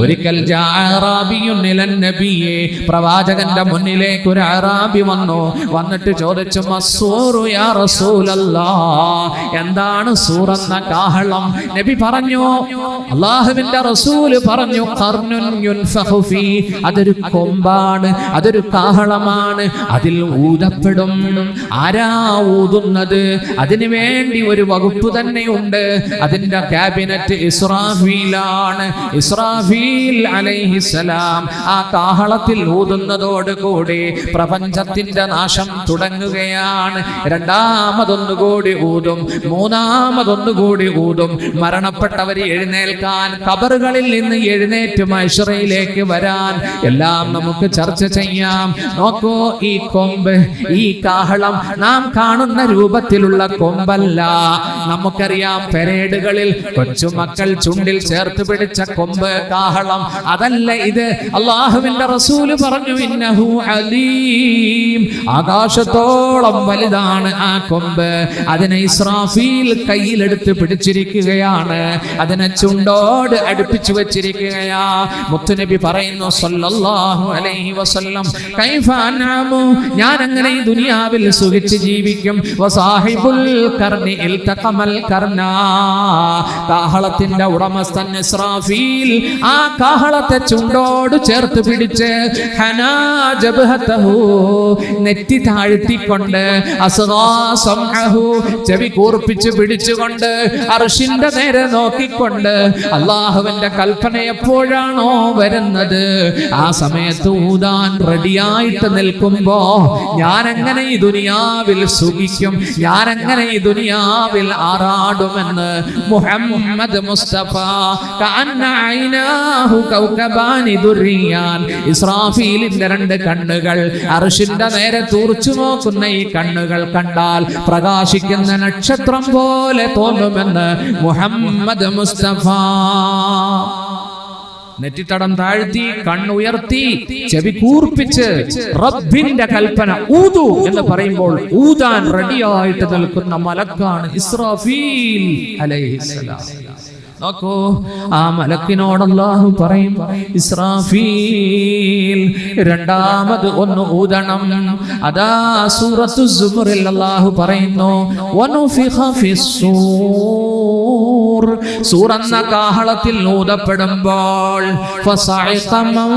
ഒരിക്കൽ പ്രവാചകന്റെ മുന്നിലേക്ക് ഒരു അറാബി വന്നിട്ട് ചോദിച്ചു, മസ്സൂറു യാ റസൂലല്ലാഹ്, എന്താണ് സൂർ എന്ന കാഹളം? നബി പറഞ്ഞു, അല്ലാഹുവിന്റെ റസൂല് പറഞ്ഞു, ഖർനുൻ യുൻഫഖു ഫീ, അതൊരു കൊമ്പാണ്, അതൊരു കാഹളമാണ്, അതിൽ ഊതപ്പെടും. ആരാ ഊതുന്നത്? അതിനു വേണ്ടി ഒരു വകുപ്പ് തന്നെയുണ്ട്. അതിന്റെ ക്യാബിനറ്റ് ഇസ്രാഫീലാണ്. ഇസ്രാഫീൽ അലൈഹിസ്സലാം ആ കാഹളത്തിൽ ഊതുന്നതോടുകൂടി പ്രപഞ്ചത്തിന്റെ നാശം തുടങ്ങുകയാണ്. രണ്ടാമതൊന്നുകൂടി ഊതും, മൂന്നാമതൊന്നുകൂടി ഊതും. മരണപ്പെട്ടവർ എഴുന്നേൽക്കാൻ, ഖബറുകളിൽ നിന്ന് എഴുന്നേറ്റ് മഹ്ശറിലേക്ക് വരാൻ, എല്ലാം നമുക്ക് ചർച്ച ചെയ്യാം. നോക്കൂ, ഈ കൊമ്പ്, ഈ കാഹളം നാം കാണുന്ന രൂപത്തിലുള്ള കൊമ്പല്ല. നമുക്കറിയാം, പെരേഡുകളിൽ കൊച്ചുമക്കൾ ചുണ്ടിൽ ചേർത്ത് പിടിച്ച കൊമ്പ്, കാഹളം, അതല്ല ഇത്. അല്ലാഹുവിന്റെ റസൂല് പറഞ്ഞു, ഇന്നഹു അലീം, ആകാശത്തോളം വലുതാണ് ആ കൊമ്പ്. അതിനെ ഇസ്രാഫീൽ കയ്യിലെടുത്ത് പിടിച്ചിരിക്കുകയാണ്, അതിനെ ചുണ്ടോട് അടുപ്പിച്ചു വെച്ചിരിക്കുകയാ. മുത്തുനബി പറയുന്നു സല്ലല്ലാഹു അലൈഹി വസല്ലം, കൈഫ അൻഅമു, ഞാൻ അങ്ങനെ ഈ ദുനിയാവിൽ സുഖിച്ച് ജീവിക്കും. വസാഹിബുൽ ഖർനി ഇൽതഖമൽ ഖർനാ, കാഹളത്തിന്റെ ഉടമസ്ഥൻ ഇസ്രാഫീൽ ആ കാഹളത്തെ ചുണ്ടോട് ചേർത്ത് പിടിച്ച് ഹനാ ജബ്ഹതഹു, നെറ്റി താഴ്ത്തിക്കൊണ്ട്, അസ്ഗാ സംഅഹു, ചെവി കൂർപ്പിച്ച് പിടിച്ചുകൊണ്ട്, അർശിന്റെ നേരെ നോക്കിക്കൊണ്ട്, അല്ലാഹുവിന്റെ കൽപ്പന എപ്പോഴാണോ വരുന്നത് ആ സമയത്ത് ഊതാൻ റെഡിയായിട്ട് നിൽക്കുമ്പോ ഞാൻ എങ്ങനെ ഈ ദുനിയാവിൽ സുഖിക്കും, ഞാൻ എങ്ങനെ ഈ ദുനിയാവിൽ ആറാടുമെന്ന് മുഹമ്മദ് മുസ്തഫ. കഅന്ന ഐനാഹു കൗകബാനി ദുർരിയാൻ, ഇസ്രാഫീലിന്റെ രണ്ട് കണ്ണുകൾ അർശിന്റെ നേരെ തൂർച്ചു നോക്കുന്ന ഈ കണ്ണുകൾ കണ്ടാൽ പ്രകാശിക്കുന്ന നക്ഷത്രം പോലെ തോന്നുമെന്ന് മുഹമ്മദ് മുസ്തഫ. നെറ്റിത്തടം താഴ്ത്തി, കണ്ണുയർത്തി, ചെവി കൂർപ്പിച്ച് റബ്ബിന്റെ കൽപ്പന ഊതു എന്ന് പറയുമ്പോൾ ഊതാൻ റെഡിയായിട്ട് നിൽക്കുന്ന മലക്കാണ് ഇസ്രാഫീൽ അലൈഹിസ്സലാം. നോക്കൂ, ആ മലക്കിനോട് അല്ലാഹു പറയും, ഇസ്രാഫീൽ രണ്ടാമത് ഒന്ന് ഊതണം. അതാ സൂറത്തു സുമറിൽ അല്ലാഹു പറയുന്നു, വനുഫിഖ ഫിസ്സൂർ, സൂർ എന്ന കാഹളത്തിൽ ഊതപ്പെടുമ്പോൾ ഫസഇഖ മൻ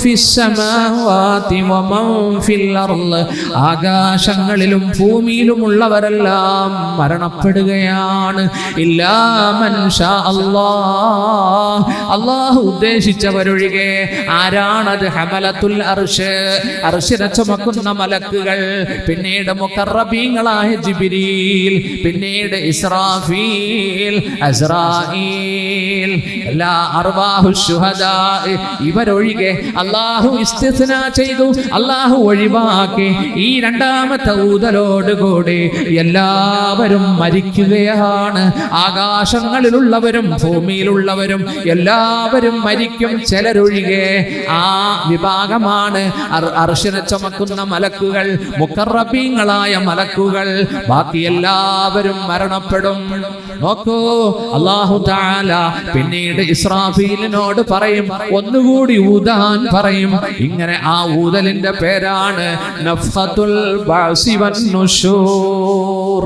ഫിസ്സമാവാതി വമൻ ഫിൽ അർള്, ആകാശങ്ങളിലും ഭൂമിയിലുമുള്ളവരെല്ലാം മരണപ്പെടുകയാണ്. ഇല്ലാ മൻ ഷാ അല്ലാഹു ഉദ്ദേശിച്ചവരൊഴികെ. ആരാണത്? ഹമലത്തുൽ അർശ്, അർശിനെ ചുമക്കുന്ന മലക്കുകൾ, പിന്നീട് മുഖറബീങ്ങളായ ജിബ്രീൽ, പിന്നീട് ഇസ്രാഫീൽ, അസ്രായീൽ, എല്ലാ അർവാഹു ശുഹദാ, ഇവരൊഴികെ അല്ലാഹു ഇസ്തിസ്നാ ചെയ്തു, അല്ലാഹു ഒഴിവാക്കി. ഈ രണ്ടാമത്തെ ഊതലോടുകൂടി എല്ലാവരും മരിക്കുകയാണ്. ആകാശങ്ങളിലുള്ളവരും ഭൂമിയിലുള്ളവരും എല്ലാവരും മരിക്കും, ചിലരൊഴികെ. ആ വിഭാഗമാണ് അർശിനെ ചുമക്കുന്ന മലക്കുകൾ, മുഖറബീങ്ങളായ മലക്കുകൾ. ബാക്കി എല്ലാവരും മരണപ്പെടും. നോക്കൂ, അല്ലാഹു തആല പിന്നീട് ഇസ്രാഫീലിനോട് പറയും, ഒന്നുകൂടി ഊതാൻ പറയും. ഇങ്ങനെ ആ ഊതലിന്റെ പേരാണ് നഫ്ഖത്തുൽ ബഅസി വന്നുശൂർ.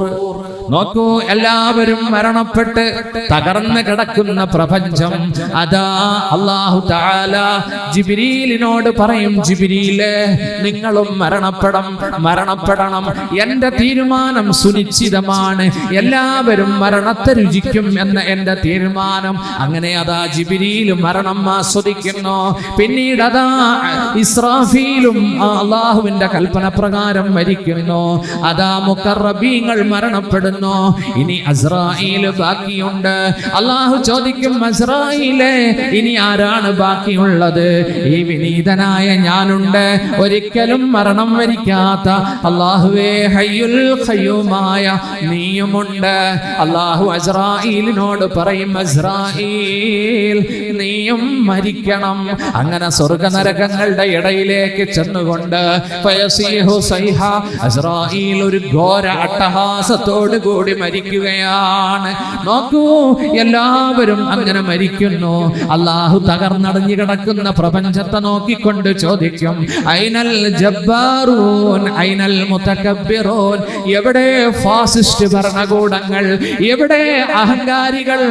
നോക്കൂ, എല്ലാവരും മരണപ്പെട്ട് തകർന്ന് കിടക്കുന്ന പ്രപഞ്ചം. അതാ അല്ലാഹു തആല ജിബ്രീലിനോട് പറയും, ജിബ്രീലേ, നിങ്ങളും മരണപ്പെടണം. എന്റെ തീരുമാനം സുനിശ്ചിതമാണ്, എല്ലാവരും മരണത്തെ രുചിക്കും എന്ന എന്റെ തീരുമാനം. അങ്ങനെ അതാ ജിബ്രീൽ മരണം ആസ്വദിക്കുന്നു. പിന്നീട് അതാ ഇസ്രാഫീലും അല്ലാഹുവിന്റെ കൽപ്പന പ്രകാരം മരിക്കുന്നു. അതാ മുഖറബീങ്ങൾ മരണപ്പെടുന്നു. ഇനി അസ്രായീൽ ബാക്കിയുണ്ട്. അല്ലാഹു ചോദിക്കും, അസ്രായീലേ, ഇനി ആരാണ് ബാക്കിയുള്ളത്? ഈ വിനീതനായ ഞാനുണ്ട്, ഒരിക്കലും മരണം വരിക്കാത്ത അല്ലാഹുവേ, ഹയ്യുൽ ഖയ്യൂമായ നീയുമുണ്ട്. അല്ലാഹു അസ്രായീലിനോട് പറയും, അസ്രായീൽ, നീയും മരിക്കണം. അങ്ങനെ സ്വർഗനരകങ്ങളുടെ ഇടയിലേക്ക് ചെന്നുകൊണ്ട് ഫയസീഹു സൈഹ, അസ്രായീൽ ഒരു ഘോര അട്ടഹാസത്തോട് കൂടി മരിക്കുകയാണ്. നോക്കൂ, എല്ലാവരും അങ്ങനെ മരിക്കുന്നു. അള്ളാഹു തകർന്നടഞ്ഞു കിടക്കുന്ന പ്രപഞ്ചത്തെ നോക്കിക്കൊണ്ട് ചോദിക്കും, ഐനൽ ജബ്ബാറൂൻ ഐനൽ മുതകബ്ബിറൂൻ, എവിടെ ഫാസിസ്റ്റ് ഭരണകൂടങ്ങൾ, എവിടെ അഹങ്കാരികൾ,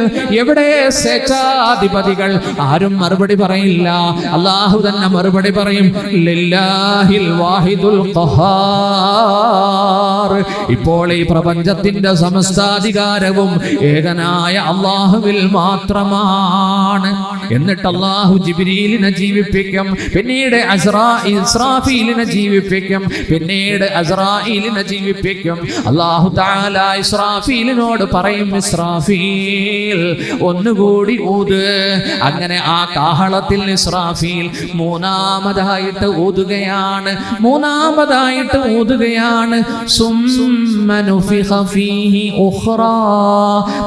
എവിടെ സ്വേച്ഛാധിപതികൾ? ആരും മറുപടി പറയില്ല. അള്ളാഹു തന്നെ മറുപടി പറയും, ലില്ലാഹിൽ വാഹിദുൽ ഖഹാർ. ഇപ്പോൾ ഈ പ്രപഞ്ചത്തിന്റെ സമസ്താധികാരവും ഏകനായ അള്ളാഹുവിൽ മാത്രമാണ്. എന്നിട്ട് അള്ളാഹു ജിബ്രീലിനെ ജീവിപ്പിക്കും, പിന്നീട് ഇസ്രാഫീലിനെ ജീവിപ്പിക്കും, പിന്നീട് അസ്രാഈലിനെ ജീവിപ്പിക്കും. അള്ളാഹു തആല ഇസ്രാഫീലിനോട് പറയും, ഇസ്രാഫീൽ ഒന്നുകൂടി ഊത്. അങ്ങനെ ആ കാഹളത്തിൽ ഇസ്രാഫീൽ മൂന്നാമതായിട്ട് ഊതുകയാണ്. സുമ്മ നുഫിഖ ഫീഹി ഉഖ്റാ,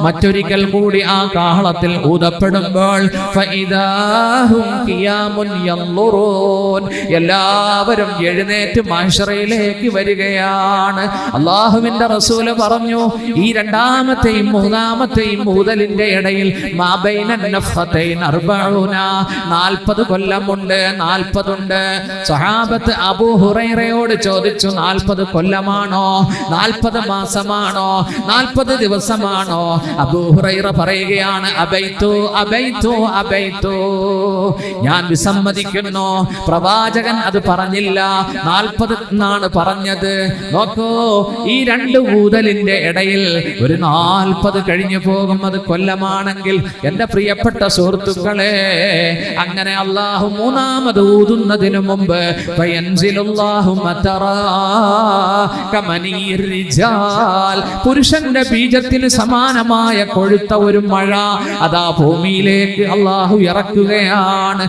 മറ്റൊരിക്കൽ കൂടി ആ കാഹളത്തിൽ ഊതപ്പെടുമ്പോൾ ഫഇദാഹും ഖിയാമുൻ യൻളുറൂൻ, എല്ലാവരും എഴുന്നേറ്റ് മഹ്ശറയിലേക്ക് വരികയാണ്. അല്ലാഹുവിന്റെ റസൂൽ പറഞ്ഞു, ഈ രണ്ടാമത്തെയും മൂന്നാമത്തെയും ഊതലിന്റെ ഇടയിൽ മാബൈനൻ നഫ്ഖതൈൻ 40 കൊല്ലമുണ്ട്, 40 ഉണ്ട്. സഹാബത്ത് അബൂ ഹുറൈറയോട് ചോദിച്ചു, 40 കൊല്ലമാണോ, 40 മാസമാണോ, 40 ദിവസമാണോ? അബൂ ഹുറൈറ പറയുകയാണ്, അബൈതു അബൈതു അബൈതു, ഞാൻ വിസമ്മതിക്കുന്നു. പ്രവാചകൻ അത് പറഞ്ഞില്ല, 40 എന്നാണ് പറഞ്ഞത്. നോക്കൂ, ഈ രണ്ട് ഊതലിന്റെ ഇടയിൽ ഒരു 40 കഴിഞ്ഞു പോകും. അത് കൊല്ലമാണെങ്കിൽ എന്റെ പ്രിയപ്പെട്ട സുഹൃത്തുക്കളെ, അങ്ങനെ അള്ളാഹു മൂന്നാമത് ഊതുന്നതിനു മുമ്പ് പുരുഷന്റെ ബീജത്തിന് സമാനമായ കൊഴുത്ത ഒരു മഴ അതാ ഭൂമിയിലേക്ക് അള്ളാഹു ഇറക്കുകയാണ്.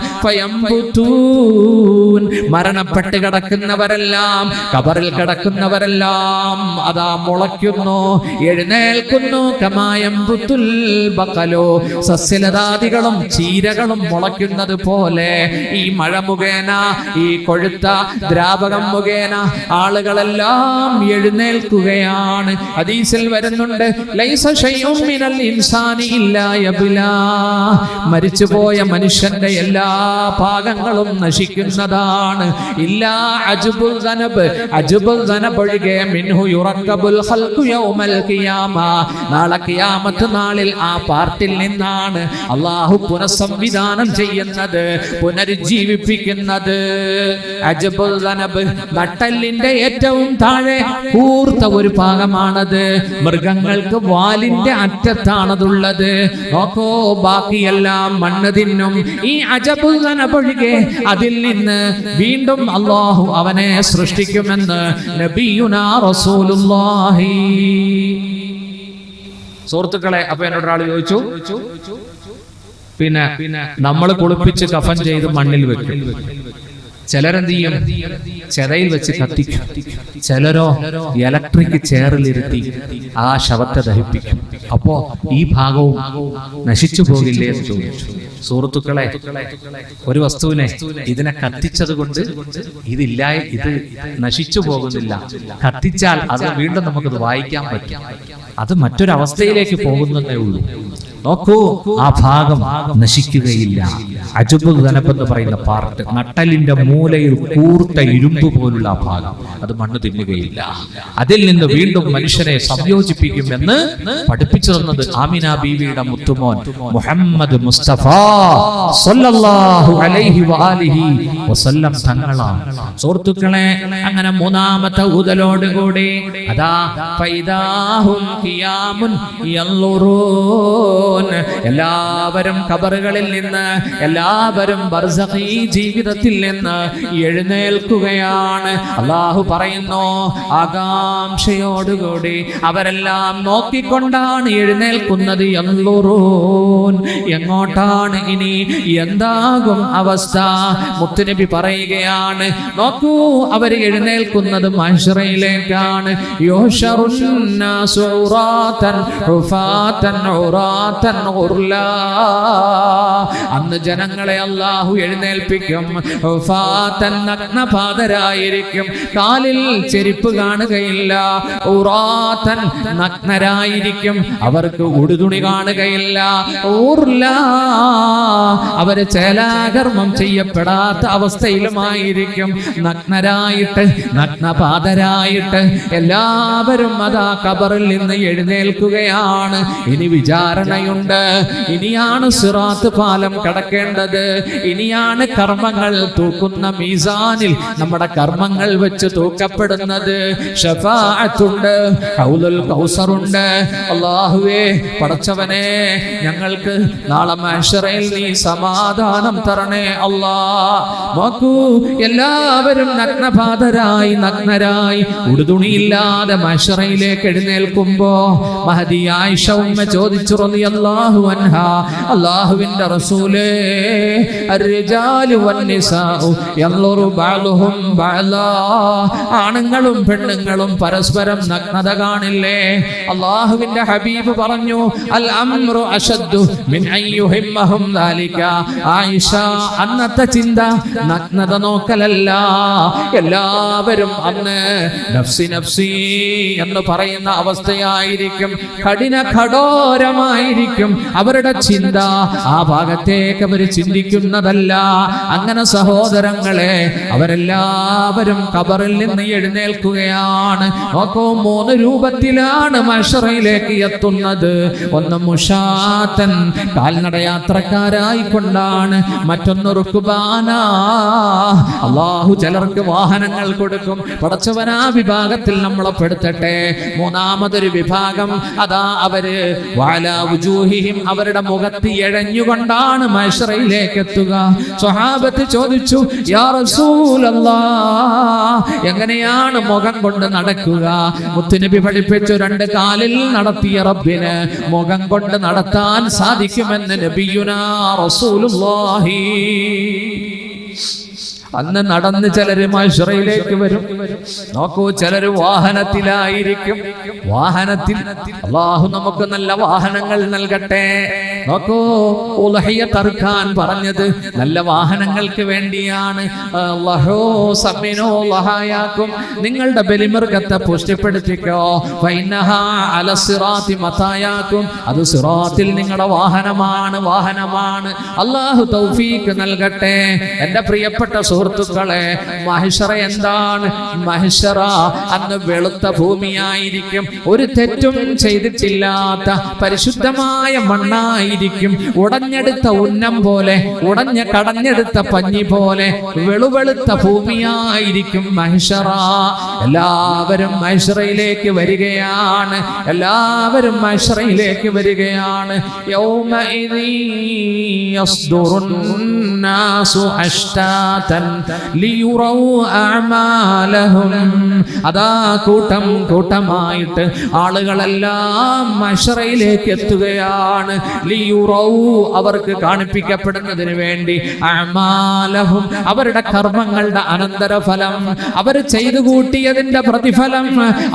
മരണപ്പെട്ട് കിടക്കുന്നവരെല്ലാം, കബറിൽ കിടക്കുന്നവരെല്ലാം അതാ മുളയ്ക്കുന്നു, എഴുന്നേൽക്കുന്നു. കമായംബുത്തുൽ ബഖലു, സസ്യലതാദികളും ചീരകളും മുളയ്ക്കുന്നത് പോലെ ഈ മഴ മുഖേന, ഈ കൊഴുത്ത ദ്രാവകം മുഖേന ആളുകളെല്ലാം എഴുന്നേൽക്കുകയാണ്. ഹദീസിൽ വരുന്നുണ്ട്, ലൈസ ശൈഉം മിനൽ ഇൻസാനി ഇല്ലാ യബ്ലാ, മരിച്ചുപോയ മനുഷ്യന്റെ എല്ലാ ഭാഗങ്ങളും നശിക്കുന്നതാണ്. ഇല്ലാ അജ്ബുൽ ദനബ്, അജ്ബുൽ ദനബ് ഒഴികെ മിൻഹു യുറക്കബുൽ ഖൽഖു യൗമൽ ഖിയാമ, നാളെ ഖിയാമത്ത് നാളിൽ ആ പാർട്ടിൽ നിന്നാണ് അല്ലാഹു പുനഃസംവിധാനം ചെയ്യുന്നത്, പുനരുജ്ജീവിപ്പിക്കുന്നത്. അജ്ബുൽ ദനബ്, നട്ടെല്ലിന്റെ ഏറ്റവും താഴെ കൂർത്ത ഒരു ഭാഗമാണത്. മൃഗങ്ങൾക്ക് വാലിന്റെ അറ്റത്താണതുള്ളത്. നോക്കോ, ബാക്കിയെല്ലാം മണ്ണ് തിന്നും. ഈ അജബുൽ ദനബ് ഒഴികെ അതിൽ നിന്ന് വീണ്ടും അല്ലാഹു അവനെ സൃഷ്ടിക്കുമെന്ന് നബിയുനാ റസൂലുള്ളാഹി. സുഹൃത്തുക്കളെ, അപ്പൊ എന്നോട് ഒരാൾ ചോദിച്ചു, പിന്നെ നമ്മൾ കുളിപ്പിച്ച് കഫൻ ചെയ്ത് മണ്ണിൽ വെക്കും. ചിലരെന്ത് ചെയ്യും? ചെതയിൽ വെച്ച് കത്തിക്കും. ചിലരോ ഇലക്ട്രിക് ചെയറിലിരുത്തി ആ ശവത്തെ ദഹിപ്പിക്കും. അപ്പോ ഈ ഭാഗവും നശിച്ചു പോകില്ലേ എന്ന് ചോദിച്ചു. സുഹൃത്തുക്കളെ, ഒരു വസ്തുവിനെ ഇതിനെ കത്തിച്ചത് കൊണ്ട് ഇത് നശിച്ചു പോകുന്നില്ല. കത്തിച്ചാൽ അത് വീണ്ടും നമുക്കത് വായിക്കാൻ പറ്റും. അത് മറ്റൊരവസ്ഥയിലേക്ക് പോകുന്നതേ ഉള്ളൂ. നോക്കൂ, ആ ഭാഗം നശിക്കുകയില്ല. അജബുൽ ദനബ് എന്ന് പറയുന്ന പാർട്ട്, നട്ടലിന്റെ മൂലയിൽ കൂർത്ത ഇരുമ്പ് പോലുള്ള ആ ഭാഗം, അത് മണ്ണ് തിന്നുകയില്ല. അതിൽ നിന്ന് വീണ്ടും മനുഷ്യനെ സംയോജിപ്പിക്കുമെന്ന് പഠിപ്പിച്ചു തന്നത് ആമിന ബീവിയുടെ മുത്തുമോൻ മുഹമ്മദ് മുസ്തഫ സല്ലല്ലാഹു അലൈഹി വആലിഹി വസല്ലം തങ്ങളാണ്. സുഹൃത്തുക്കളെ, അങ്ങനെ മൂന്നാമത്തെ ഊതലോടുകൂടി അതാ ഫൈദാഹും ഖിയാമുൻ യൻളുറൂൻ, എല്ലാവരും ഖബറുകളിൽ നിന്ന്, എല്ലാവരും ബർസഖി ജീവിതത്തിൽ നിന്ന് എഴുന്നേൽക്കുകയാണ്. അല്ലാഹു പറയുന്നു, ആകാംക്ഷയോടുകൂടി അവരെല്ലാം നോക്കിക്കൊണ്ടാണ് എഴുന്നേൽക്കുന്നത്. യൻളുറൂൻ, എങ്ങോട്ടാണ് ഇനി, എന്താകും അവസ്ഥ? മുത്തുനബി പറയുകയാണ്, നോക്കൂ, അവർ എഴുന്നേൽക്കുന്നത് മഹ്ശറയിലേക്കാണ്. യുഹ്ശറുൻ നാസു ഉറാതൻ ഹുഫാതൻ ഉറാതൻ ഉറാത്തൻ ഗുർലാ. അന്ന് ജനങ്ങളെ അല്ലാഹു എഴുന്നേൽപ്പിക്കും. ഉഫാത്തൻ നഗ്നപാതരായിരിക്കും, കാലിൽ ചെരുപ്പ് കാണുകയില്ല. ഉറാത്തൻ നഗ്നരായിരിക്കും, അവർക്ക് ഉടുതുണി കാണുകയില്ല. ഉർലാ, അവര് ചേലാകർമ്മം ചെയ്യപ്പെടാത്ത അവസ്ഥയിലുമായിരിക്കും. നഗ്നരായിട്ട് നഗ്നപാതരായിട്ട് എല്ലാവരും അതാ ഖബറിൽ നിന്ന് എഴുന്നേൽക്കുകയാണ്. ഇനി വിചാരണയുണ്ട്, ഇനിയാണ് സിറാത്ത് പാലം കടക്കേണ്ടത്, ഇനിയാണ് കർമ്മങ്ങൾ തൂക്കുന്ന മീസാനിൽ നമ്മുടെ കർമ്മങ്ങൾ വെച്ച് തൂക്കപ്പെടുന്നത്. ശഫാഅത്തുണ്ട്, ഹൗലുൽ കൗസറുണ്ട്. അല്ലാഹുവേ പടച്ചവനെ, ഞങ്ങൾക്ക് നാളെ മഹ്ശറയിൽ നീ സമാധാനം തരണേ അല്ലാ. നോക്കൂ, എല്ലാവരും നഗ്നപാതരായി നഗ്നരായി ഉടുതുണിയില്ലാതെ മഹ്ശറയിലേക്ക് എഴുന്നേൽക്കുമ്പോ മഹദി ആയിഷ ഉമ്മ ചോദിച്ചു റളിയല്ലാഹു അൻഹാ, അല്ലാഹുവിന്റെ റസൂലേ, അർരിജാലു വന്നിസാഉ യൻളുറു ബഅ്ലുഹും ബഅ്ലാ, ആണുങ്ങളും പെണ്ണുങ്ങളും പരസ്പരം നഗ്നത കാണില്ലേ? അല്ലാഹുവിന്റെ ഹബീബ് പറഞ്ഞു, അൽ അംറു അശദ്ദു മിൻ അൻ യുഹിമ്മഹും ദാലിക. ആയിഷ, അന്നത്തെ ചിന്ത നഗ്നത നോക്കലല്ല. എല്ലാവരും അന്ന് നഫ്സി നഫ്സി എന്ന് പറയുന്ന അവസ്ഥയായിരിക്കും. കഠോരമായിരിക്കും അവരുടെ ചിന്ത. ആ ഭാഗത്തേക്ക് അവർ ചിന്തിക്കുന്നതല്ല. അങ്ങനെ സഹോദരങ്ങളെ, അവരെല്ലാവരും ഖബറിൽ നിന്ന് എഴുന്നേൽക്കുകയാണ്. നോക്കൂ, 3 രൂപത്തിലാണ് മഹ്ശറയിലേക്ക് എത്തുന്നത്. ഒന്ന് മുശാത്തൻ, കാൽനടയാത്രക്കാരായിക്കൊണ്ടാണ്. മറ്റൊന്ന് റുക്ബാന, അല്ലാഹു ചിലർക്ക് വാഹനങ്ങൾ കൊടുക്കും. പടച്ചവനാ വിഭാഗത്തിൽ നമ്മളെ പെടുത്തട്ടെ. മൂന്നാമതൊരു വിഭാഗം അതാ അവര് വഅലാ വുജൂഹിഹിം, അവരുടെ മുഖത്ത് എഴഞ്ഞുകൊണ്ടാണ് മഹ്ശറയിലേക്ക് എത്തുക. സ്വഹാബത്ത് ചോദിച്ചു, യാ റസൂലല്ലാഹ്, എങ്ങനെയാണ് മുഖം കൊണ്ട് നടക്കുക? മുത്തുനബി പഠിപ്പിച്ചു, 2 കാലിൽ നടത്തിയ റബ്ബിന് മുഖം കൊണ്ട് നടത്താൻ സാധിക്കുമെന്ന് നബിയുനാ റസൂലുള്ളാഹി. അന്ന് നടന്ന് ചിലര് മഹ്ശറയിലേക്ക് വരും. നോക്കൂ, ചിലര് വാഹനത്തിലായിരിക്കും. വാഹനത്തിൽ അല്ലാഹു നമുക്ക് നല്ല വാഹനങ്ങൾ നൽകട്ടെ. നോക്കൂ, ഉളഹിയ തർക്കാൻ പറഞ്ഞത് നല്ല വാഹനങ്ങൾക്ക് വേണ്ടിയാണ്. അല്ലാഹു സമ്മിനോ ലഹായാക്കും, നിങ്ങളുടെ ബലിമൃഗത്തെ പുഷ്ടിപ്പെടുത്തിക്കോ. ഫൈനഹാ അല സിറാത്തി മതായാക്കും, അത് സിറാത്തിൽ നിങ്ങളുടെ വാഹനമാണ്, വാഹനമാണ്. അല്ലാഹു തൗഫീഖ് നൽകട്ടെ. എൻ്റെ പ്രിയപ്പെട്ട സുഹൃത്തുക്കളെ, മഹ്ശറ എന്താണ്? മഹ്ശറ അന്ന് വെളുത്ത ഭൂമിയായിരിക്കും. ഒരു തെറ്റും ചെയ്തിട്ടില്ലാത്ത പരിശുദ്ധമായ മണ്ണായിരിക്കും. ഉടഞ്ഞെടുത്ത ഉന്നം പോലെ, കടഞ്ഞെടുത്ത പഞ്ഞി പോലെ വെളുവെളുത്ത ഭൂമിയായിരിക്കും മഹ്ശറ. എല്ലാവരും മഹ്ശറയിലേക്ക് വരികയാണ്. എല്ലാവരും മഹ്ശറയിലേക്ക് വരികയാണ്. യൗമഇദി യസ്ദുറുൻ നാസു അഷ്താതൻ ലിയുറൗ അഅമാലഹും. അതാ കൂട്ടം കൂട്ടമായിട്ട് ആളുകളെല്ലാം മഹ്ശറയിലേക്ക് എത്തുകയാണ്. ലിയുറൗ, അവർക്ക് കാണിപ്പിക്കപ്പെടുന്നതിന് വേണ്ടി. അഅമാലഹും, അവരുടെ കർമ്മങ്ങളുടെ അനന്തരഫലം, അവർ ചെയ്തു കൂട്ടിയതിന്റെ പ്രതിഫലം,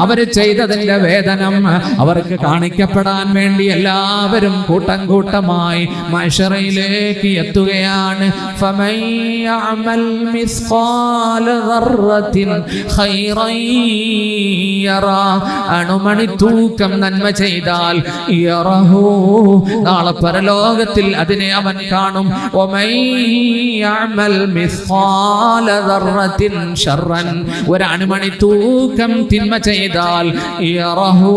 അവർ ചെയ്തതിന്റെ വേതനം അവർക്ക് കാണിക്കപ്പെടാൻ വേണ്ടി എല്ലാവരും കൂട്ടം കൂട്ടമായി മഹ്ശറയിലേക്ക് എത്തുകയാണ്. ഫമൻ യഅമൽ മിസ്ഖാല ദർറത്തിൻ ഖൈറൻ യറാ, അണുമണി തൂക്കം നന്മ ചെയ്താൽ യറഹു, നാളെ പരലോകത്തിൽ അതിനെ അവൻ കാണും. വമൻ യഅമൽ മിസ്ഖാല ദർറത്തിൻ ശർറൻ, ഒരു അണുമണി തൂക്കം തിന്മ ചെയ്താൽ യറഹു,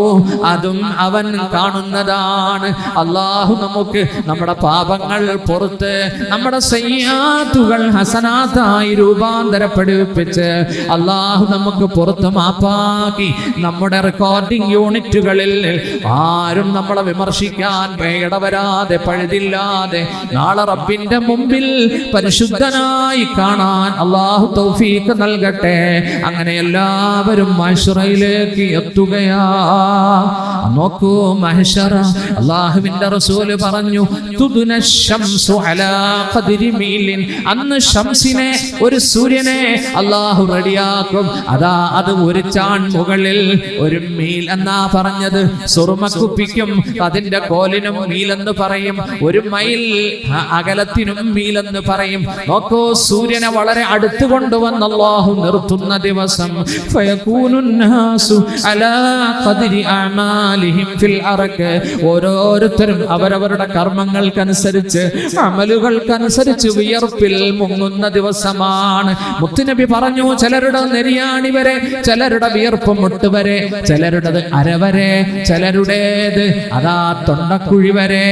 അതും അവൻ കാണുന്നതാണ്. അല്ലാഹു നമുക്ക് നമ്മുടെ പാപങ്ങൾ പുറത്ത് നമ്മുടെ സയ്യാത്തുകൾ ഹസനാത്തായി രൂപാന്തരപ്പെടുവിപ്പിച്ച് അല്ലാഹു നമുക്ക് പുറത്ത് മാപ്പാക്കി നമ്മുടെ റെക്കോർഡിംഗ് യൂണിറ്റുകളിൽ ആരും നമ്മളെ വിമർശിക്കാൻ ഇടവരാതെ പഴുതില്ലാതെ നാളെ റബ്ബിന്റെ മുമ്പിൽ പരിശുദ്ധനായി കാണാൻ അല്ലാഹു തൗഫീഖ് നൽകട്ടെ. അങ്ങനെ എല്ലാവരും മഹ്ശറയിലേക്ക് എത്തുകയാ. നോക്കൂ, മഹ്ശറ അല്ലാഹുവിന്റെ റസൂല് പറഞ്ഞു, തുദ്ന ശംസു അലാ ഖദ്രി മീലിൻ, അന്ന് ശംസിനെ ഒരു സൂര്യനെ അള്ളാഹു റെഡിയാക്കും. അതാ അത് ഒരു ചാൺ മുകളിൽ ഒരു മീൽ എന്നാ പറഞ്ഞത്. സുറുമക്കുപ്പിക്കും അതിന്റെ കോലിനും മീലെന്ന് പറയും, ഒരു മൈൽ അകലത്തിനും മീലെന്ന് പറയും. നോക്കൂ, സൂര്യനെ വളരെ അടുത്ത് കൊണ്ടുവന്ന് അല്ലാഹു നിർത്തുന്ന ദിവസം ഓരോരുത്തരും അവരവരുടെ കർമ്മങ്ങൾക്കനുസരിച്ച് അമലുകൾക്കനുസരിച്ച് വിയർപ്പിൽ മുങ്ങുന്ന ദിവസമാണ്. മുത്തുനബി പറഞ്ഞു, ചിലരുടെ നെരിയാണി വരെ, ചിലരുടെ വിയർപ്പ് മുട്ട് വരെ, ചിലരുടേത് അരവരെ, ചിലരുടേത് അതാ തൊണ്ടക്കുഴി വരെ.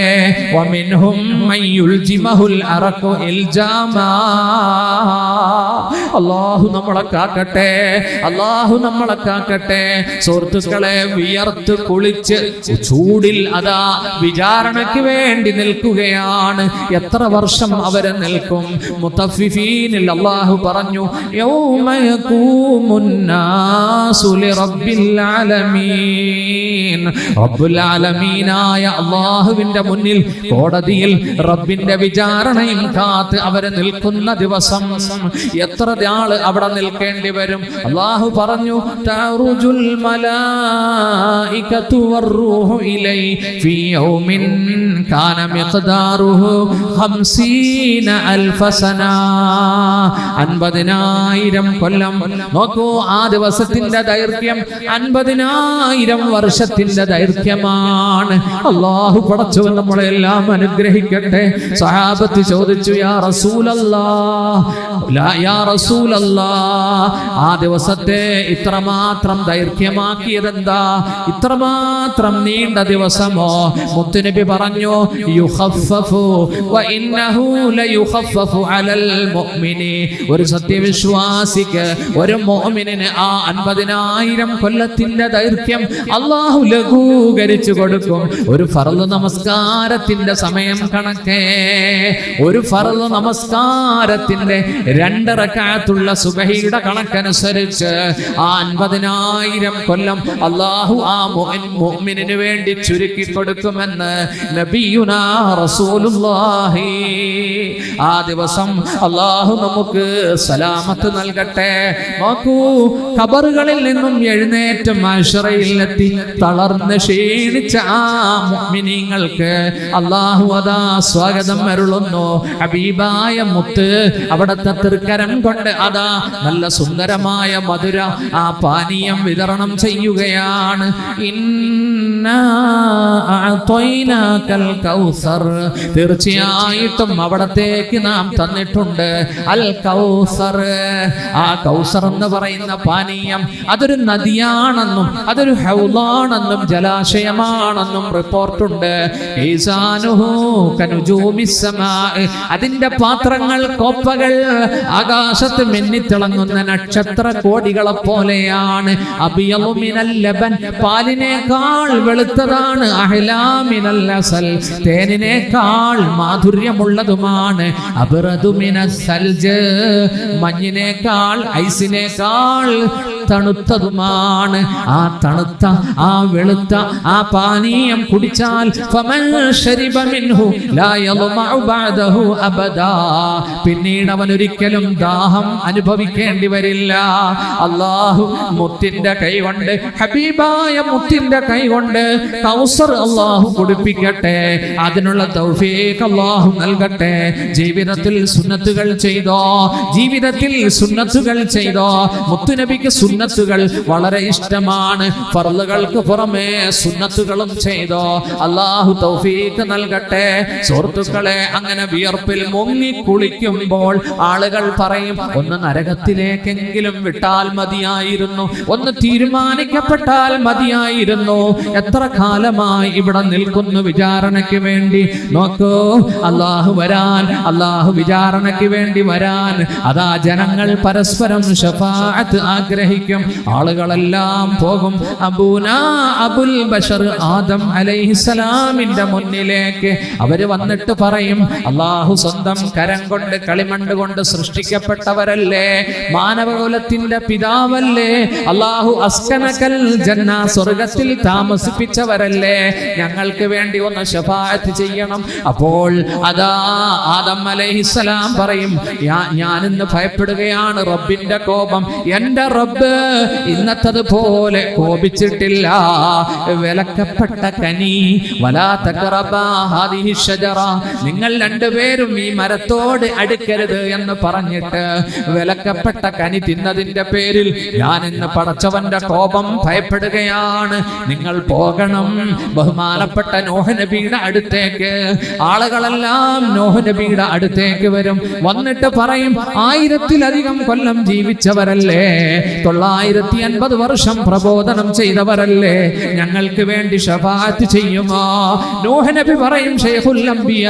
വമിൻഹും മയ്യുൽജിമഹുൽ അറഖു ഇൽജാമാ. അല്ലാഹു നമ്മളെ കാക്കട്ടെ, അല്ലാഹു നമ്മളെ കാക്കട്ടെ. സുഹൃത്തുക്കളെ, വിയർത്ത് കുളിച്ച് ചൂടിൽ അതാ വിചാരണയ്ക്ക് വേണ്ടി നിൽക്കുകയാണ്. എത്ര വർഷം അവരെ നിൽക്കും? മുത്തഫിഫീനിൽ അല്ലാഹു പറഞ്ഞു, യൗമ യഖൂമുൻ നാസു ലിറബ്ബിൽ ആലമീൻ. റബ്ബുൽ ആലമീനായ അല്ലാഹുവിന്റെ മുന്നിൽ, കോടതിയിൽ റബ്ബിന്റെ വിചാരണയും കാത്ത് അവരെ നിൽക്കുന്ന ദിവസം എത്ര ആള് അവിടെ നിൽക്കേണ്ടി വരും? അല്ലാഹു പറഞ്ഞു, തഅറുജുൽ മലായികതു വറൂഹു ഇലൈ ഫീ യൗമിൻ കാന മിഖ്ദാറുഹു 50000 സന. 50000 കൊല്ലം. നോക്കൂ, ആ ദിവസത്തിന്റെ ദൈർഘ്യം 50000 വർഷത്തിന്റെ ദൈർഘ്യമാണ്. അല്ലാഹു പടച്ചവൻ നമ്മളെല്ലാം അനുഗ്രഹിക്കട്ടെ. സഹാബത്ത് ചോദിച്ചു, യാ റസൂലല്ലാഹ്, യാ റസൂലല്ലാഹ്, ആ ദിവസത്തെ ഇത്രമാത്രം ദൈർഘ്യമാക്കിയതെന്താ? ഇത്രമാത്രം നീണ്ട ദിവസമോ? മുത്തുനബി പറഞ്ഞു, യുഖഫഫു വ ഇന്നഹു ലയുഖഫഫു അലൽ മുഅ്മിനി. ഒരു സത്യവിശ്വാസിക്ക്, ഒരു മുഅ്മിനിന് ആ 50000 കൊല്ലത്തിന്റെ ദൈർഘ്യം അല്ലാഹു ലഘൂകരിച്ചു കൊടുക്കും. ഒരു ഫർള് നമസ്കാരത്തിന്റെ സമയം കണക്കേ, ഒരു ഫർള് നമസ്കാരത്തിന്റെ 2 റക്അത്തുള്ള സുബഹിയുടെ കണക്കനുസരിച്ച് ആ 50000 കൊല്ലം അല്ലാഹു ആ മുഅ്മിനിന് വേണ്ടി ചുരുക്കി കൊടുക്കുമെന്ന് നബിയുനാ റസൂലുള്ളാഹി. ആ ദിവസം അല്ലാഹു നമുക്ക് സലാമത്ത് നൽകട്ടെ. നോക്കൂ, ഖബറുകളിൽ നിന്നും എഴുന്നേറ്റ് മഹ്ശറയിലെത്തി തളർന്ന് ക്ഷീണിച്ച ആ മുഅ്മിനീങ്ങൾക്ക് അല്ലാഹു അതാ സ്വാഗതം അരുളുന്നു. ഹബീബായ മുത്ത് അവിടുത്തെ തൃക്കരം കൊണ്ട് അതാ നല്ല സുന്ദരമായ മധുര ആ പാനീയം വിതരണം ചെയ്യുകയാണ്. ഇന്നാ അഅതൈനാകൽ കൗസർ. തീർച്ചയായിട്ടും അവിടത്തേക്ക് നാം തന്നിട്ടുണ്ട് അൽ കൗസർ. ആ കൗസർ എന്ന് പറയുന്ന പാനീയം അതൊരു നദിയാണെന്നും അതൊരു ഹൗളാണെന്നും ജലാശയമാണെന്നും റിപ്പോർട്ടുണ്ട്. അതിന്റെ പാത്രങ്ങൾ, കോപ്പകൾ ആകാശത്ത് മിന്നിത്തിളങ്ങുന്ന നക്ഷത്ര കോടികളെ പോലെയാണ്. അബിയളു മിനൽ ലബൻ, പാലിനേക്കാൾ വെളുത്തതാണ്. അഹ്ലാ മിനൽ അസൽ, തേനിനേക്കാൾ മാധുര്യമുള്ളതുമാണ്. അബ്റദു മിനസ് സൽജ്, മഞ്ഞിനേക്കാൾ ഐസിനേക്കാൾ തണുത്തതുമാണ്. ആ തണുത്ത, ആ വെളുത്ത ആ പാനീയം കുടിച്ചാൽ ഫമൻ ശരിബ മിൻഹു ലാ യളമഉ ബഅദഹു അബദാ, പിന്നീട് അവൻ ഒരിക്കലും ദാഹം അനുഭവിക്കേണ്ടി വരില്ല. അല്ലാഹു മുത്തിന്റെ കൈകൊണ്ട്, ഹബീബായ മുത്തിന്റെ കൈകൊണ്ട് കൗസർ അല്ലാഹു കുടിപ്പിക്കട്ടെ. അതിനുള്ള തൗഫീഖ് അല്ലാഹു നൽകട്ടെ. ജീവിതത്തിൽ സുന്നത്തുകൾ ചെയ്തോ, ജീവിതത്തിൽ സുന്നത്തുകൾ ചെയ്തോ. മുത്തുനബിക്ക് സുന്നത്തുകൾ വളരെ ഇഷ്ടമാണ്. ഫർളുകൾക്ക് പുറമേ സുന്നത്തുകളും ചെയ്തോ. അല്ലാഹു തൗഫീഖ് നൽകട്ടെ. സുഹൃത്തുക്കളെ, അങ്ങനെ വിയർപ്പിൽ മുങ്ങി കുളിക്കുമ്പോൾ ആളുകൾ പറയും, ഒന്ന് നരകത്തിലേക്കെങ്കിലും വിട്ടാൽ മതിയായിരുന്നു, ഒന്ന് തീരുമാനിക്കപ്പെട്ടാൽ മതിയായിരുന്നു. എത്ര കാലമായി ഇവിടെ നിൽക്കുന്നു വിചാരണയ്ക്ക് വേണ്ടി. നോക്കൂ, അല്ലാഹു വരാൻ, അല്ലാഹു വിചാരണയ്ക്ക് വേണ്ടി വരാൻ. അതാ ജനങ്ങൾ പരസ്പരം ശഫാഅത്ത് ആഗ്രഹിക്കും. കഴിക്കും. ആളുകളെല്ലാം പോകും. അബൂനാ അബുൽ ബശർ ആദം അലൈഹിസ്സലാമിന്റെ മുന്നിലേക്ക് അവര് വന്നിട്ട് പറയും, അല്ലാഹു സ്വന്തം കരം കൊണ്ട് കളിമണ്ണ് കൊണ്ട് സൃഷ്ടിക്കപ്പെട്ടവരല്ലേ, മാനവകുലത്തിന്റെ പിതാവല്ലേ, അല്ലാഹു അസ്കനകൽ ജന്ന സ്വർഗ്ഗത്തിൽ താമസിപ്പിച്ചവരല്ലേ, ഞങ്ങൾക്ക് വേണ്ടി ഒന്ന് ശഫാഅത്ത് ചെയ്യണം. അപ്പോൾ അതാ ആദം അലൈഹിസ്സലാം പറയും, ഞാനിന്ന് ഭയപ്പെടുകയാണ് റബ്ബിന്റെ കോപം. എന്റെ റബ്ബ് ഇന്നത്തതുപോലെ കോപിച്ചിട്ടില്ല. വിലക്കപ്പെട്ട കനി, വലാ തഖറബാ ഹാദിഹി ഷജറ, നിങ്ങൾ രണ്ടുപേരും ഈ മരത്തോട് അടുക്കരുത് എന്ന് പറഞ്ഞിട്ട് വിലക്കപ്പെട്ട കനി തിന്നതിന്റെ പേരിൽ ഞാൻ ഇന്ന് പടച്ചവന്റെ കോപം ഭയപ്പെടുകയാണ്. നിങ്ങൾ പോകണം. ബഹുമാനപ്പെട്ട നോഹ് നബിയുടെ അടുത്തേക്ക് ആളുകളെല്ലാം നോഹ് നബിയുടെ അടുത്തേക്ക് വരും. വന്നിട്ട് പറയും, 1000-ലധികം കൊല്ലം ജീവിച്ചവരല്ലേ, 950 വർഷം പ്രബോധനം ചെയ്തവരല്ലേ, ഞങ്ങൾക്ക് വേണ്ടി ശഫാഅത്ത് ചെയ്യുമോ? നോഹ് നബി പറയും, ശൈഖുൽ അംബിയ,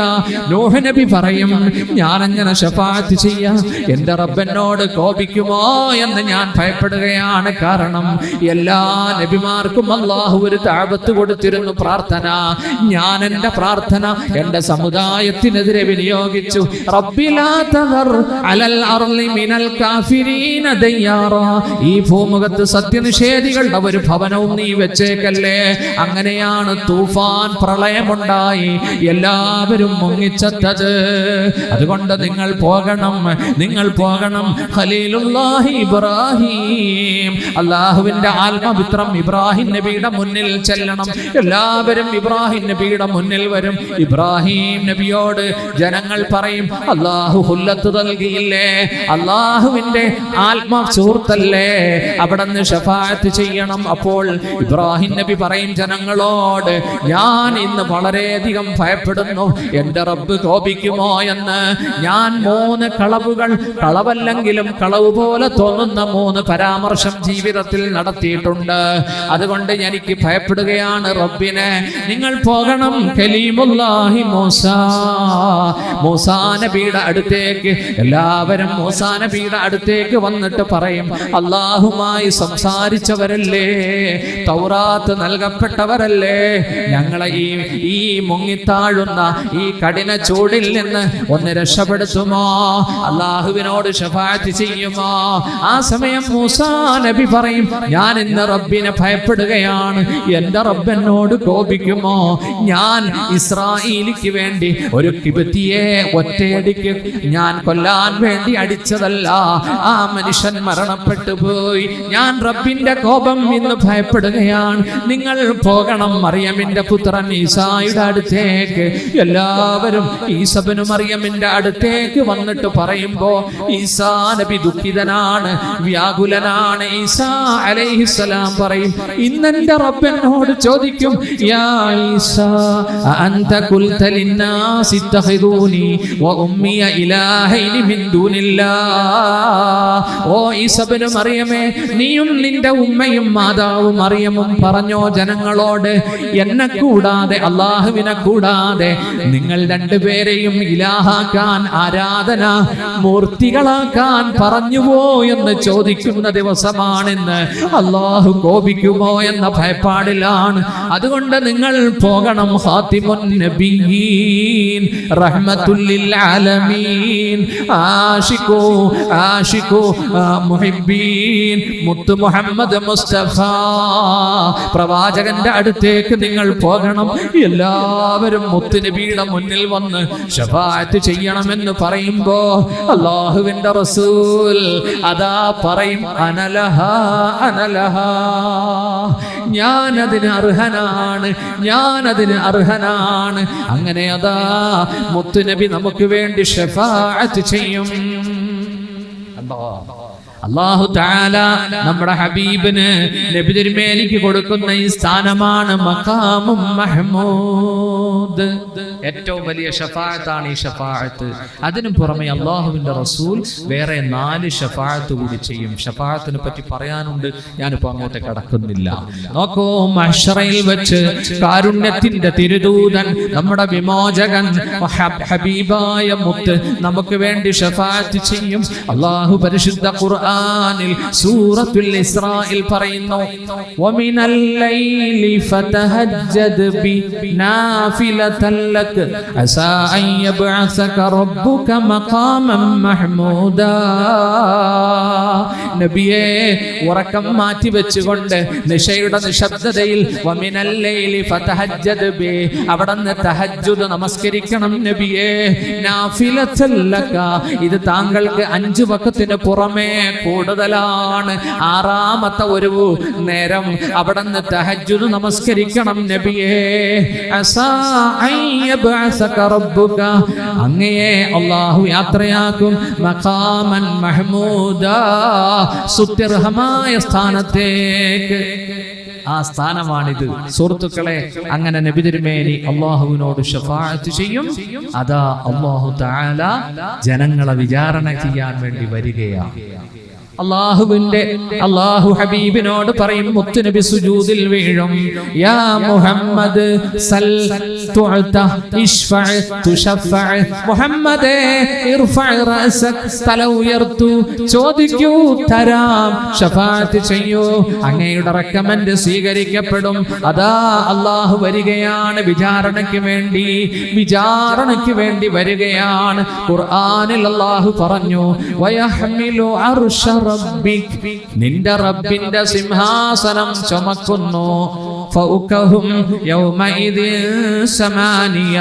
നോഹ് നബി പറയും, ഞാൻ അങ്ങനെ ശഫാഅത്ത് ചെയ്യാം, എന്റെ റബ്ബനോട് കോപിക്കുമോ എന്ന് ഞാൻ ഭയപ്പെടുകയാണ്. കാരണം എല്ലാ നബിമാർക്കും അല്ലാഹു ഒരു ദഅവത്ത് കൊടുത്തിരുന്നു, പ്രാർത്ഥന. ഞാൻ എന്റെ പ്രാർത്ഥന എന്റെ സമുദായത്തിനെതിരെ വിനിയോഗിച്ചു. റബ്ബി ലാ തദർ അലൽ അർളി മിനൽ കാഫിരീന ദയ്യാറ, ഈ ഭൂമുഖത്ത് സത്യനിഷേധികളുടെ ഒരു ഭവനവും നീ വെച്ചേക്കല്ലേ. അങ്ങനെയാണ് തൂഫാൻ പ്രളയമുണ്ടായി, എല്ലാവരും മുങ്ങിച്ചത്തത്. അതുകൊണ്ട് നിങ്ങൾ പോകണം, നിങ്ങൾ പോകണം. ഖലീലുല്ലാഹി ഇബ്രാഹിം, അല്ലാഹുവിന്റെ ആത്മപുത്രം ഇബ്രാഹിം നബിയുടെ മുന്നിൽ ചെല്ലണം. എല്ലാവരും ഇബ്രാഹിം നബിയുടെ മുന്നിൽ വരും. ഇബ്രാഹിം നബിയോട് ജനങ്ങൾ പറയും, അല്ലാഹു ഹുല്ലത്ത് നൽകിയില്ലേ, അല്ലാഹുവിന്റെ ആത്മാ സുഹൃത്തല്ലേ, അവിടുന്ന് ശഫാഅത്ത് ചെയ്യണം. അപ്പോൾ ഇബ്രാഹിം നബി പറയും ജനങ്ങളോട്, ഞാൻ ഇന്ന് വളരെയധികം ഭയപ്പെടുന്നു, എന്റെ റബ്ബ് കോപിക്കുമോ എന്ന്. ഞാൻ 3 കളവുകൾ, കളവല്ലെങ്കിലും കളവ് പോലെ തോന്നുന്ന 3 പരാമർശം ജീവിതത്തിൽ നടത്തിയിട്ടുണ്ട്. അതുകൊണ്ട് എനിക്ക് ഭയപ്പെടുകയാണ് റബ്ബിനെ. നിങ്ങൾ പോകണം. കലീമുല്ലാഹി മൂസാ, മൂസാ നബിയുടെ അടുത്തേക്ക് എല്ലാവരും മൂസാ നബിയുടെ അടുത്തേക്ക് വന്നിട്ട് പറയും, അല്ലാഹുമായി സംസാരിച്ചവരല്ലേ, തൗറാത്ത് നൽകപ്പെട്ടവരല്ലേ, ഞങ്ങളെ ഈ മുങ്ങിത്താഴുന്ന ഈ കഠിന ചൂടിൽ നിന്ന് ഒന്ന് രക്ഷപ്പെടുത്തുമോ, അല്ലാഹുവിനോട് ശഫാഅത്ത് ചെയ്യുമോ? ആ സമയം മൂസാ നബി പറയും, ഞാൻ ഇന്ന് റബ്ബിനെ ഭയപ്പെടുകയാണ്, എന്റെ റബ്ബനോട് കോപിക്കുമോ? ഞാൻ ഇസ്രായേലിക്ക് വേണ്ടി ഒരു കിബത്തിയെ ഒറ്റയടിക്ക് ഞാൻ കൊല്ലാൻ വേണ്ടി അടിച്ചതല്ല, ആ മനുഷ്യൻ മരണപ്പെട്ടു പോയി. ഞാൻ റബ്ബിന്റെ കോപം ഇന്ന് ഭയപ്പെടുകയാണ്. നിങ്ങൾ പോകണം മറിയമിന്റെ പുത്രൻ ഈസായുടെ അടുത്തേക്ക്. എല്ലാവരും ഈസബിന് മറിയമിന്റെ അടുത്തേക്ക് വന്നിട്ട് പറയുമ്പോ ഈസാ നബി ദുഃഖിതനാണ്, വ്യാകുലനാണ്. ഈസാ അലൈഹിസ്സലാം പറയും, ഇന്നെന്റെ റബ്ബനോട് ചോദിക്കും, യാ ഈസാ അൻത ഖുൽത ലിന്നാസി ഇത്തഖിദൂനി വ ഉമ്മിയ ഇലാഹൈനി മിൻ ദൂനില്ലാഹ്. ഓ ഈസബിന് മറിയമേ, നീയും നിന്റെ ഉമ്മയും മാതാവും മറിയമും പറഞ്ഞോ ജനങ്ങളോട്, എന്നെ കൂടാതെ, അല്ലാഹുവിനെ കൂടാതെ നിങ്ങൾ രണ്ടുപേരെയും ഇലാഹാക്കാൻ, ആരാധന മൂർത്തികളാക്കാൻ പറഞ്ഞുവോ എന്ന് ചോദിക്കുന്ന ദിവസമാണെന്ന്. അല്ലാഹു കോപിക്കുമോ എന്ന ഭയപ്പാടിലാണ്. അതുകൊണ്ട് നിങ്ങൾ പോകണം. ഖാതിമുൻ നബിയീൻ റഹ്മത്തുൽ ലിൽ ആലമീൻ, ആശിഖു മുഹിബ്ബീൻ, മുത്ത് മുഹമ്മദ് മുസ്തഫ പ്രവാചകന്റെ അടുത്തേക്ക് നിങ്ങൾ പോകണം. എല്ലാവരും മുത്ത് നബിയുടെ മുന്നിൽ വന്ന് ശഫാഅത്ത് ചെയ്യണമെന്ന് പറയുമ്പോ അല്ലാഹുവിന്റെ റസൂൽ അതാ പറയും, അനലഹാ അനലഹാ, ഞാനതിന് അർഹനാണ്, ഞാനതിന് അർഹനാണ്. അങ്ങനെ അതാ മുത്തുനബി നമുക്ക് വേണ്ടി ശഫാഅത്ത് ചെയ്യും. അല്ലാഹു തആല നമ്മുടെ ഹബീബിന് നബി തിരുമേനിക്ക് കൊടുക്കുന്ന ഈ സ്ഥാനമാണ് മഖാമും മഹ്മൂദ്. ഏറ്റവും വലിയ ശഫാഅത്താണ് ഈ ശഫാഅത്ത്. അതിനു പുറമെ അല്ലാഹുവിന്റെ റസൂൽ വേറെ 4 ശഫാഅത്ത് കൂടി ചെയ്യും. ശഫാഅത്തിനെ പറ്റി പറയാനുണ്ട്, ഞാനിപ്പോ അങ്ങോട്ട് കടക്കുന്നില്ല. നോക്കൂ, മഹ്ശറയിൽ വെച്ച് കാരുണ്യത്തിന്റെ തിരുദൂതൻ, നമ്മുടെ വിമോചകൻ ഹബീബായ മുത്ത് നമുക്ക് വേണ്ടി ശഫാഅത്ത് ചെയ്യും. അല്ലാഹു പരിശുദ്ധ ഖുർആൻ ഖുർആനിൽ സൂറത്തുൽ ഇസ്രായിൽ പറയുന്നു, വമിനൽ ലൈലി ഫതഹജ്ജദ് ബി നാഫിലതൻ ലക അസാ അൻ യബ്അസക റബ്ബുക മഖാമൻ മഹ്മൂദാ. നബിയെ, ഉറക്കം മാറ്റി വെച്ചുകൊണ്ട് നിശയുടെ നിശബ്ദതയിൽ വമിനൽ ലൈലി ഫതഹജ്ജദ് ബി, അവിടുന്ന് തഹജ്ജുദ് നമസ്കരിക്കണം നബിയെ. നാഫിലതൻ ലക, ഇത് താങ്കൾക്ക് 5 വഖത്തിന് പുറമേ കൂടുതലാണ്. 6ാമത്തെ ഒരു നേരം അവിടുന്ന് തഹജ്ജുദ് നമസ്കരിക്കണം നബിയെ. അസാ അൻ യബ്അസക റബ്ബുക, അങ്ങയെ അല്ലാഹു യാത്രയാക്കും മഖാമൻ മഹ്മൂദാ, സ്തുത്യർഹമായ സ്ഥാനത്തേക്ക്. ആ സ്ഥാനമാണിത് സുഹൃത്തുക്കളെ. അങ്ങനെ നബി തിരുമേനി അല്ലാഹുവിനോട് ശഫാഅത്ത് ചെയ്യും. അതാ അല്ലാഹു തആല ജനങ്ങളെ വിചാരണ ചെയ്യാൻ വേണ്ടി വരികയാണ്. അല്ലാഹു ഹബീബിനോട് പറയും, മുത്തുനബി സുജൂദിൽ വീഴും. യാ മുഹമ്മദ് സൽ തുഅത ഇശ്ഫഅ തുശഫഅ, മുഹമ്മദേ ഇർഫഅ റഅസക, തല ഉയർത്തു ചോദിക്കൂ തരാം, ശഫാഅത്ത് ചെയ്യൂ, അങ്ങയുടെ റെക്കമെൻഡ് സ്വീകരിക്കപ്പെടും. അതാ അല്ലാഹു വരികയാണ് വിചാരണയ്ക്ക് വേണ്ടി വരികയാണ്. ഖുർആനിൽ അല്ലാഹു പറഞ്ഞു, വയഹ്മിലു അർശ റബ്ബിക്, നിന്റെ റബ്ബിന്റെ സിംഹാസനം ചുമക്കുന്നു. ഫൗകഹും യൗമഇദിൻ സമാനിയ,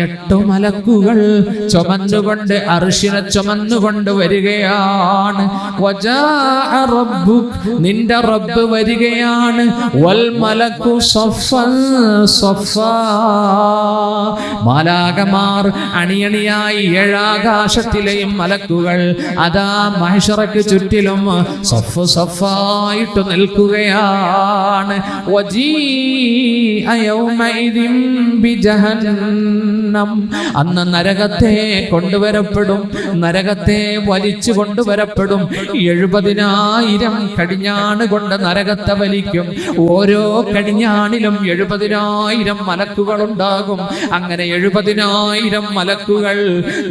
8 മലക്കുകൾ ചുമന്നുകൊണ്ട് അർശിനെ ചുമന്നുകൊണ്ട് വരികയാണ്. വജാഅ റബ്ബുക്, നിന്റെ റബ്ബ് വരികയാണ്. വൽ മലക്കു സഫൻ സഫാ, മാലാകമാർ അണിയണിയായി 7 ആകാശത്തിലെയും മലക്കുകൾ അതാ മഹ്ശറക്ക് ചുറ്റിലും സഫ് സഫായിട്ട് നിൽക്കുകയാണ്. വജീഅ യൗമഇദിൻ ബിജഹന്നം, അന്ന് നരകത്തെ കൊണ്ടുവരപ്പെടും, നരകത്തെ വലിച്ചു കൊണ്ടുവരപ്പെടും. 70,000 കടിഞ്ഞാണ് കൊണ്ട് നരകത്തെ വലിക്കും. ഓരോ കടിഞ്ഞാണിലും 70,000 മലക്കുകൾ ഉണ്ടാകും. അങ്ങനെ 70,000 മലക്കുകൾ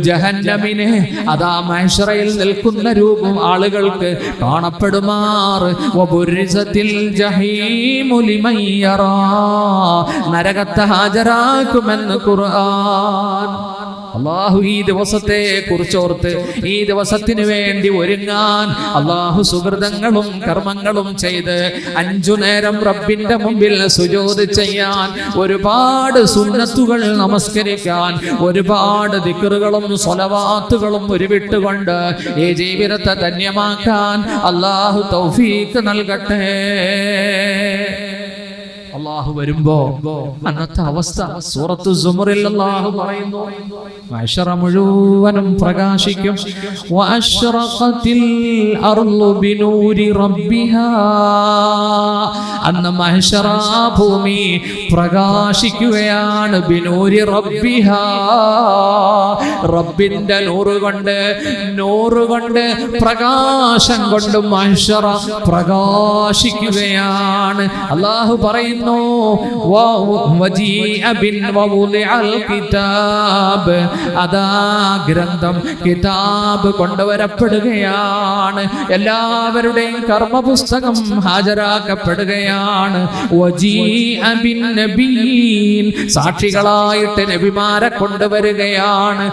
ജഹന്നമിനെ അതാ മഹ്ശറയിൽ നിൽക്കുന്ന രൂപം ആളുകൾക്ക് കാണപ്പെടുമാറ്. വബുരിസത്തിൽ ജഹീമു ലിമൻ യറാ, നരകത്തെ ഹാജരാക്കുമെന്ന് ഖുർആൻ. അല്ലാഹു ഈ ദിവസത്തെ കുറിച്ചോർത്ത് ഈ ദിവസത്തിന് വേണ്ടി ഒരുങ്ങാൻ അല്ലാഹു സുകൃതങ്ങളും കർമ്മങ്ങളും ചെയ്ത് 5 നേരം റബ്ബിന്റെ മുമ്പിൽ സുജൂദ് ചെയ്യാൻ, ഒരുപാട് സുന്നത്തുകൾ നമസ്കരിക്കാൻ, ഒരുപാട് ദിക്റുകളും സ്വലവാത്തുകളും ഉരുവിട്ടുകൊണ്ട് ഈ ജീവിതത്തെ ധന്യമാക്കാൻ അല്ലാഹു തൗഫീഖ് നൽകട്ടെ. അല്ലാഹു വരുമ്പോ അന്നത്തെ അവസ്ഥ സൂറത്തു സുമറിൽ അല്ലാഹു പറയുന്നു, മഹ്ശറ മുഴുവനും പ്രകാശിക്കും. വഅശ്റഖത്തിൽ അർളു ബിനൂരി റബ്ബിഹാ, അന്ന് മഹ്ശറ ഭൂമി പ്രകാശിക്കുകയാണ്. ബിനൂരി റബ്ബിഹാ, റബ്ബിന്റെ നൂറ് കൊണ്ട് പ്രകാശം കൊണ്ട് മഹ്ശറ പ്രകാശിക്കുകയാണ്. അല്ലാഹു പറയുന്നു, അതാ ഗ്രന്ഥം കിതാബ് കൊണ്ടുവരപ്പെടുകയാണ്. എല്ലാവരുടെയും കർമ്മപുസ്തകം ഹാജരാക്കപ്പെടുകയാണ്. സാക്ഷികളായിട്ട് നബിമാരെ കൊണ്ടുവരികയാണ്.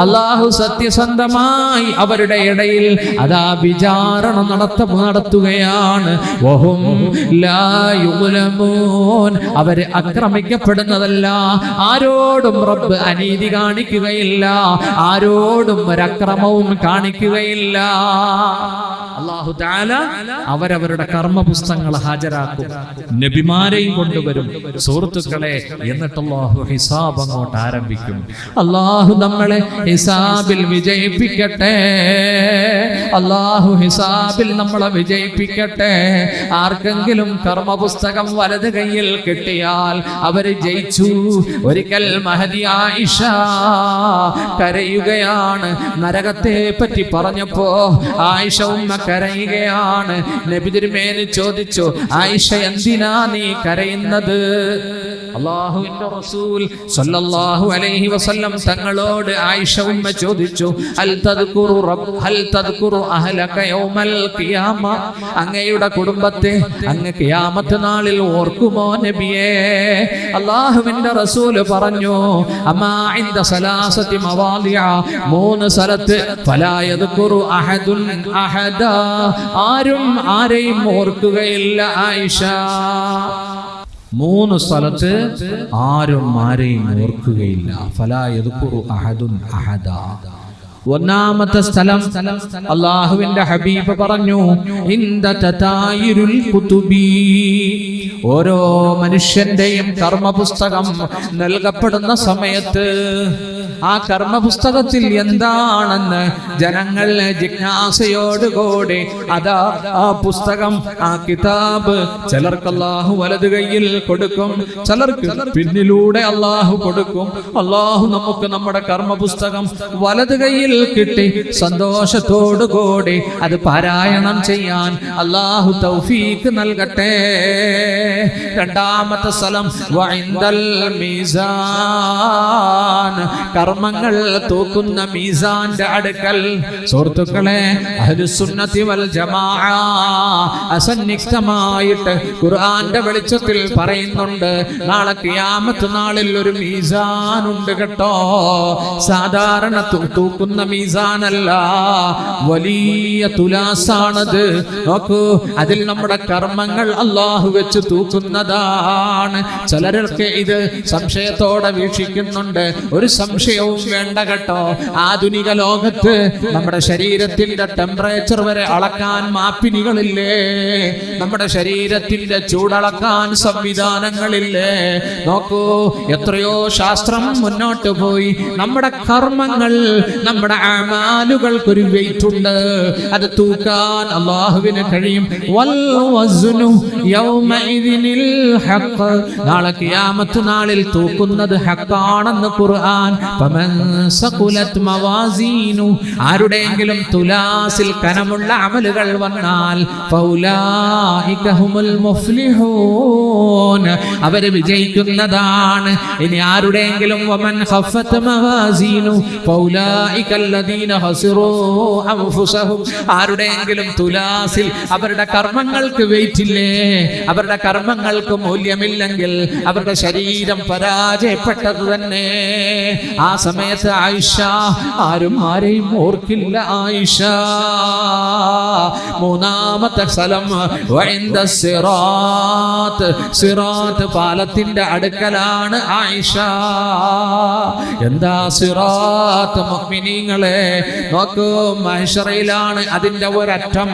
അല്ലാഹു സത്യസന്ധമായി അവരുടെ ഇടയിൽ അതാ വിചാരണ നടത്തുകയാണ്. അവര് ആക്രമിക്കപ്പെടുന്നതല്ല, ആരോടും റബ്ബ് അനീതി കാണിക്കുകയില്ല, ആരോടും ഒരക്രമവും കാണിക്കുകയില്ല. അല്ലാഹു തആല അവരവരുടെ കർമ്മപുസ്തകങ്ങൾ ഹാജരാക്കും, നബിമാരെയും കൊണ്ടുവരും സുഹൃത്തുക്കളെ. എന്നിട്ട് അല്ലാഹു ഹിസാബ് അങ്ങോട്ട് ആരംഭിക്കും. അല്ലാഹു നമ്മളെ ഹിസാബിൽ വിജയിപ്പിക്കട്ടെ, അല്ലാഹു ഹിസാബിൽ നമ്മളെ വിജയിപ്പിക്കട്ടെ. ആർക്കെങ്കിലും കർമ്മപുസ്തകം വലത് കയ്യിൽ കിട്ടിയാൽ അവര് ജയിച്ചു. ഒരിക്കൽ മഹദി ആയിഷ കരയുകയാണ്. നരകത്തെ പറ്റി പറഞ്ഞപ്പോ ആയിഷ ഉമ്മ കരയുകയാണ്. നബി തിരുമേനി ചോദിച്ചു, ആയിഷ എന്തിനാ നീ കരയുന്നത്? അല്ലാഹുവിന്റെ റസൂൽ സല്ലല്ലാഹു അലൈഹി വസല്ലം തങ്ങളോട് ആയിഷ ഉമ്മ ചോദിച്ചു, ഹൽ തദ്കുറു അഹ്ലക യൗമൽ ഖിയാമ, അങ്ങയുടെ കുടുംബത്തെ അങ്ങ് ഖിയാമത്ത് നാളിൽ ഓർക്കുമോ നബിയേ? അല്ലാഹുവിന്റെ റസൂൽ പറഞ്ഞു, അമാ ഇൻദ സലാസതി മവാദിഅ, 3 സ്ഥലത്ത് ഫലാ യദ്കുറു അഹദുൻ അഹദാ, ആരും ആരെയും ഓർക്കുകയില്ല ആയിഷ. 3 സ്ഥലത്ത് ആരും ആരെയും ഓർക്കുകയില്ല. ഫലാ യദ്കുറു അഹദുൻ അഹദാ. ഒന്നാമത്തെ സ്ഥലം അല്ലാഹുവിന്റെ ഹബീബ് പറഞ്ഞു, ഇന്ദ തതായിരുൽ കുതുബി, ഓരോ മനുഷ്യന്റെയും കർമ്മപുസ്തകം നൽകപ്പെടുന്ന സമയത്ത് ആ കർമ്മപുസ്തകത്തിൽ എന്താണെന്ന് ജനങ്ങൾ ജിജ്ഞാസയോടുകൂടി അതാ ആ പുസ്തകം, ആ കിതാബ് ചിലർക്ക് അല്ലാഹു വലത് കൈയിൽ കൊടുക്കും, ചിലർക്ക് പിന്നിലൂടെ അല്ലാഹു കൊടുക്കും. അല്ലാഹു നമുക്ക് നമ്മുടെ കർമ്മപുസ്തകം വലത് കൈയിൽ കിട്ടി സന്തോഷത്തോടുകൂടി അത് പാരായണം ചെയ്യാൻ അല്ലാഹു തൗഫീഖ് നൽകട്ടെ. രണ്ടാമത്തെ സ്ഥലം വഇൻദൽ മീസാൻ, കർമ്മങ്ങൾ തൂക്കുന്ന മീസാന്റെ അടുക്കൽ. സുഹൃത്തുക്കളെ, അഹ്ലുസുന്നത്തി വൽ ജമാഅ അസന്നിഗ്ധമായിട്ട് ഖുർആന്റെ വെളിച്ചത്തിൽ പറയുന്നുണ്ട്, നാളെ ഖിയാമത്ത് നാളിൽ ഒരു മീസാൻ ഉണ്ട് കേട്ടോ. സാധാരണ തൂക്കുന്ന മീസാനല്ല, വലിയ തുലാസാണത്. നോക്കൂ, അതിൽ നമ്മുടെ കർമ്മങ്ങൾ അല്ലാഹു വെച്ച് തൂക്കുന്നതാണ്. ചിലർക്ക് ഇത് സംശയത്തോടെ വീക്ഷിക്കുന്നുണ്ട്. ഒരു സംശയവും വേണ്ട കേട്ടോ. ആധുനിക ലോകത്ത് നമ്മുടെ ശരീരത്തിന്റെ ടെമ്പറേച്ചർ വരെ അളക്കാൻ മാപ്പിനികളില്ലേ? നമ്മുടെ ശരീരത്തിന്റെ ചൂടളക്കാൻ സംവിധാനങ്ങളില്ലേ? നോക്കൂ, എത്രയോ ശാസ്ത്രം മുന്നോട്ട് പോയി. നമ്മുടെ കർമ്മങ്ങൾ, നമ്മുടെ അമാലുകൾക്കൊരു വെയിറ്റ് ഉണ്ട്, അത് തൂക്കാൻ അല്ലാഹുവിന് കഴിയും. വൽ വസ്നു യൗമഇദിനിൽ ഹഖ്, നാളെ ഖിയാമത്ത് നാളിൽ തൂക്കുന്നത് ഹഖാണെന്ന് ഖുർആൻ. ഫമൻ സഖുലത് മവാസീനു, ആരുടെയെങ്കിലും തുലാസിൽ കനമുള്ള അമലുകൾ വന്നാൽ ഫൗലായിക ഹുമുൽ മുഫ്ലിഹൂൻ, അവര് വിജയിക്കുന്നതാണ്. ഇനി ആരുടെയെങ്കിലും വമൻ ഖഫത് മവാസീനു ഫൗലായിക അല്ലദീന ഖസിറൂ അൻഫുസഹും, ആരുടെയെങ്കിലും തുലാസിൽ അവരുടെ കർമ്മങ്ങൾക്ക് വെയിറ്റില്ലേ, അവരുടെ കർമ്മങ്ങൾക്ക് മൂല്യമില്ലെങ്കിൽ അവരുടെ ശരീരം പരാജയപ്പെട്ടത് തന്നെ. ആ സമയത്ത് ആയിഷ ആരും ആരെയും ഓർക്കില്ല ആയിഷ. മൂന്നാമത്തെ സ്ഥലം വഇൻദ സിറാത്ത്, സിറാത്ത് പാലത്തിന്റെ അടുക്കലാണ് ആയിഷ. എന്താ സിറാത്ത് മുഅ്മിനീങ്ങളെ? നോക്കൂ, മഹ്ശറയിലാണ് അതിന്റെ ഒരറ്റം,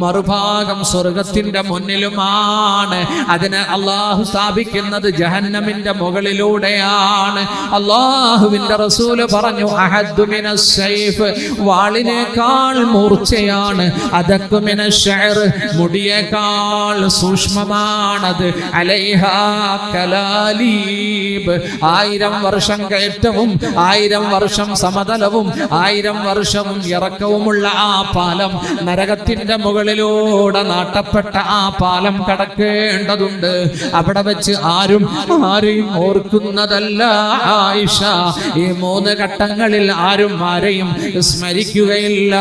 മറുഭാഗം സ്വർഗത്തിന്റെ മുന്നിലുമാണ്. അതിനെ അല്ലാഹു സ്ഥാപിക്കുന്നത് ജഹന്നമിന്റെ മുകളിലൂടെയാണ്. അല്ലാഹുവിന്റെ റസൂല് പറഞ്ഞു, അഹദ്ദു മിനസ് സൈഫ്, വാളിനേക്കാൾ മൂർച്ചയാണ്. അദഖു മിനശ് ശഅർ, മുടിയേക്കാൾ സൂക്ഷ്മമാണത്. അലൈഹാ കലാലീബ്, 1000 വർഷം കയറ്റവും 1000 വർഷം സമതലവും 1000 വർഷവും ഇറക്കവുമുള്ള ആ പാലം, നരകത്തിന്റെ മുകളിലൂടെ നാട്ടപ്പെട്ട ആ പാലം കടക്കേണ്ടതുണ്ട്. അവിടെ വെച്ച് ആരെയും ഓർക്കുന്നതല്ല ആയിഷ. ഈ 3 ഘട്ടങ്ങളിൽ ആരും ആരെയും സ്മരിക്കുകയില്ല.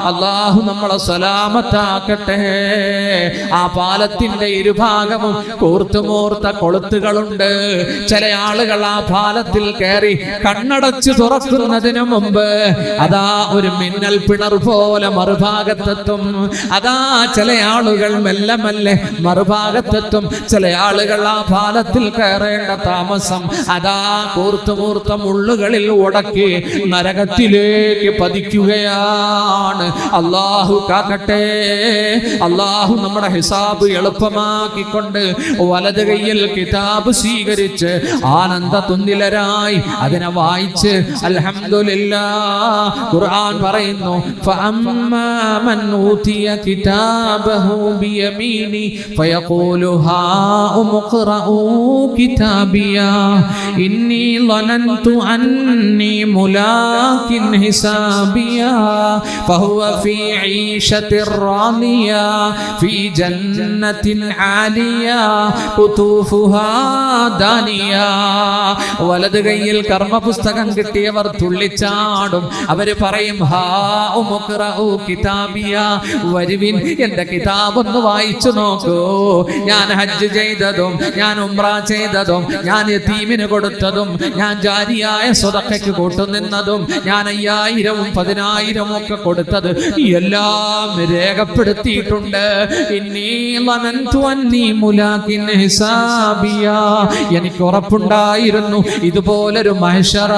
അല്ലാഹു നമ്മളെ സലാമത്താക്കട്ടെ. ആ പാലത്തിന്റെ ഇരുഭാഗവും കൂർത്തുമൂർത്ത കൊളുത്തുകളുണ്ട്. ചില ആളുകൾ ആ പാലത്തിൽ കയറി കണ്ണടച്ച് തുറക്കുന്നതിന് മുമ്പ് അതാ ഒരു മിന്നൽ പിണർ പോലെ മറുഭാഗത്തെത്തും. അതാ ചില ആളുകൾ മെല്ലെ മെല്ലെ മറുഭാഗത്തെത്തും. ചില ആളുകൾ ആ പാലത്തിൽ കയറേണ്ട താമസം അതാ കൂർത്തുമൂർത്ത മുള്ളുകളിൽ ഉടക്കി നരകത്തിലേക്ക് പതിക്കുകയാണ്. അല്ലാഹു കാക്കട്ടെ. അല്ലാഹു നമ്മുടെ ഹിസാബ് എളുപ്പമാക്കിക്കൊണ്ട് വലത് കൈയിൽ കിതാബ് സ്വീകരിച്ച് ആനന്ദ തുന്നിലരായി അതിനെ വായിച്ച് അൽഹംദുലില്ലാ ഖുർആൻ പറയുന്നു ഫഅമ്മാ മൻ ഊതിയ കിതാബഹു ബിയമീനി ഫയഖൂലു ഹാഉം ഖറഊ കിതാബിയാ ഇന്നി ളനന്തു അന്നി മുലാകിൻ ഹിസാബിയാ ഫഹുവ ഫീ ഈശത്തിർ റാദിയാ ഫീ ജന്നത്തിൻ ആലിയാ ഖുതൂഫുഹാ ദാനിയാ. വലത് കൈയിൽ കർമ്മപുസ്തകം കിട്ടിയവർ തുള്ളിച്ചാടും. അവര് പറയും ഹാഉം ഖറഊ കിതാബിയാ, വരുവിൻ എന്റെ കിതാബ് ഒന്ന് വായിച്ചു നോക്കൂ. ഞാൻ ഹജ്ജ് ചെയ്തതും ഞാൻ ഉംറ ചെയ്തതും ഞാൻ യതീമിന് കൊടുത്തതും ഞാൻ ജാരിയായ സ്വതക്കയ്ക്ക് കൂട്ടുനിന്നതും ഞാൻ 5000-ഉം 10,000-ഉം ഒക്കെ കൊടുത്തത് എല്ലാം രേഖപ്പെടുത്തിയിട്ടുണ്ട്. ഇന്നി ളനന്തു അന്നി മുലാകിൻ ഹിസാബിയാ, എനിക്ക് ഉറപ്പുണ്ടായിരുന്നു ഇതുപോലൊരു മഹ്ശറ,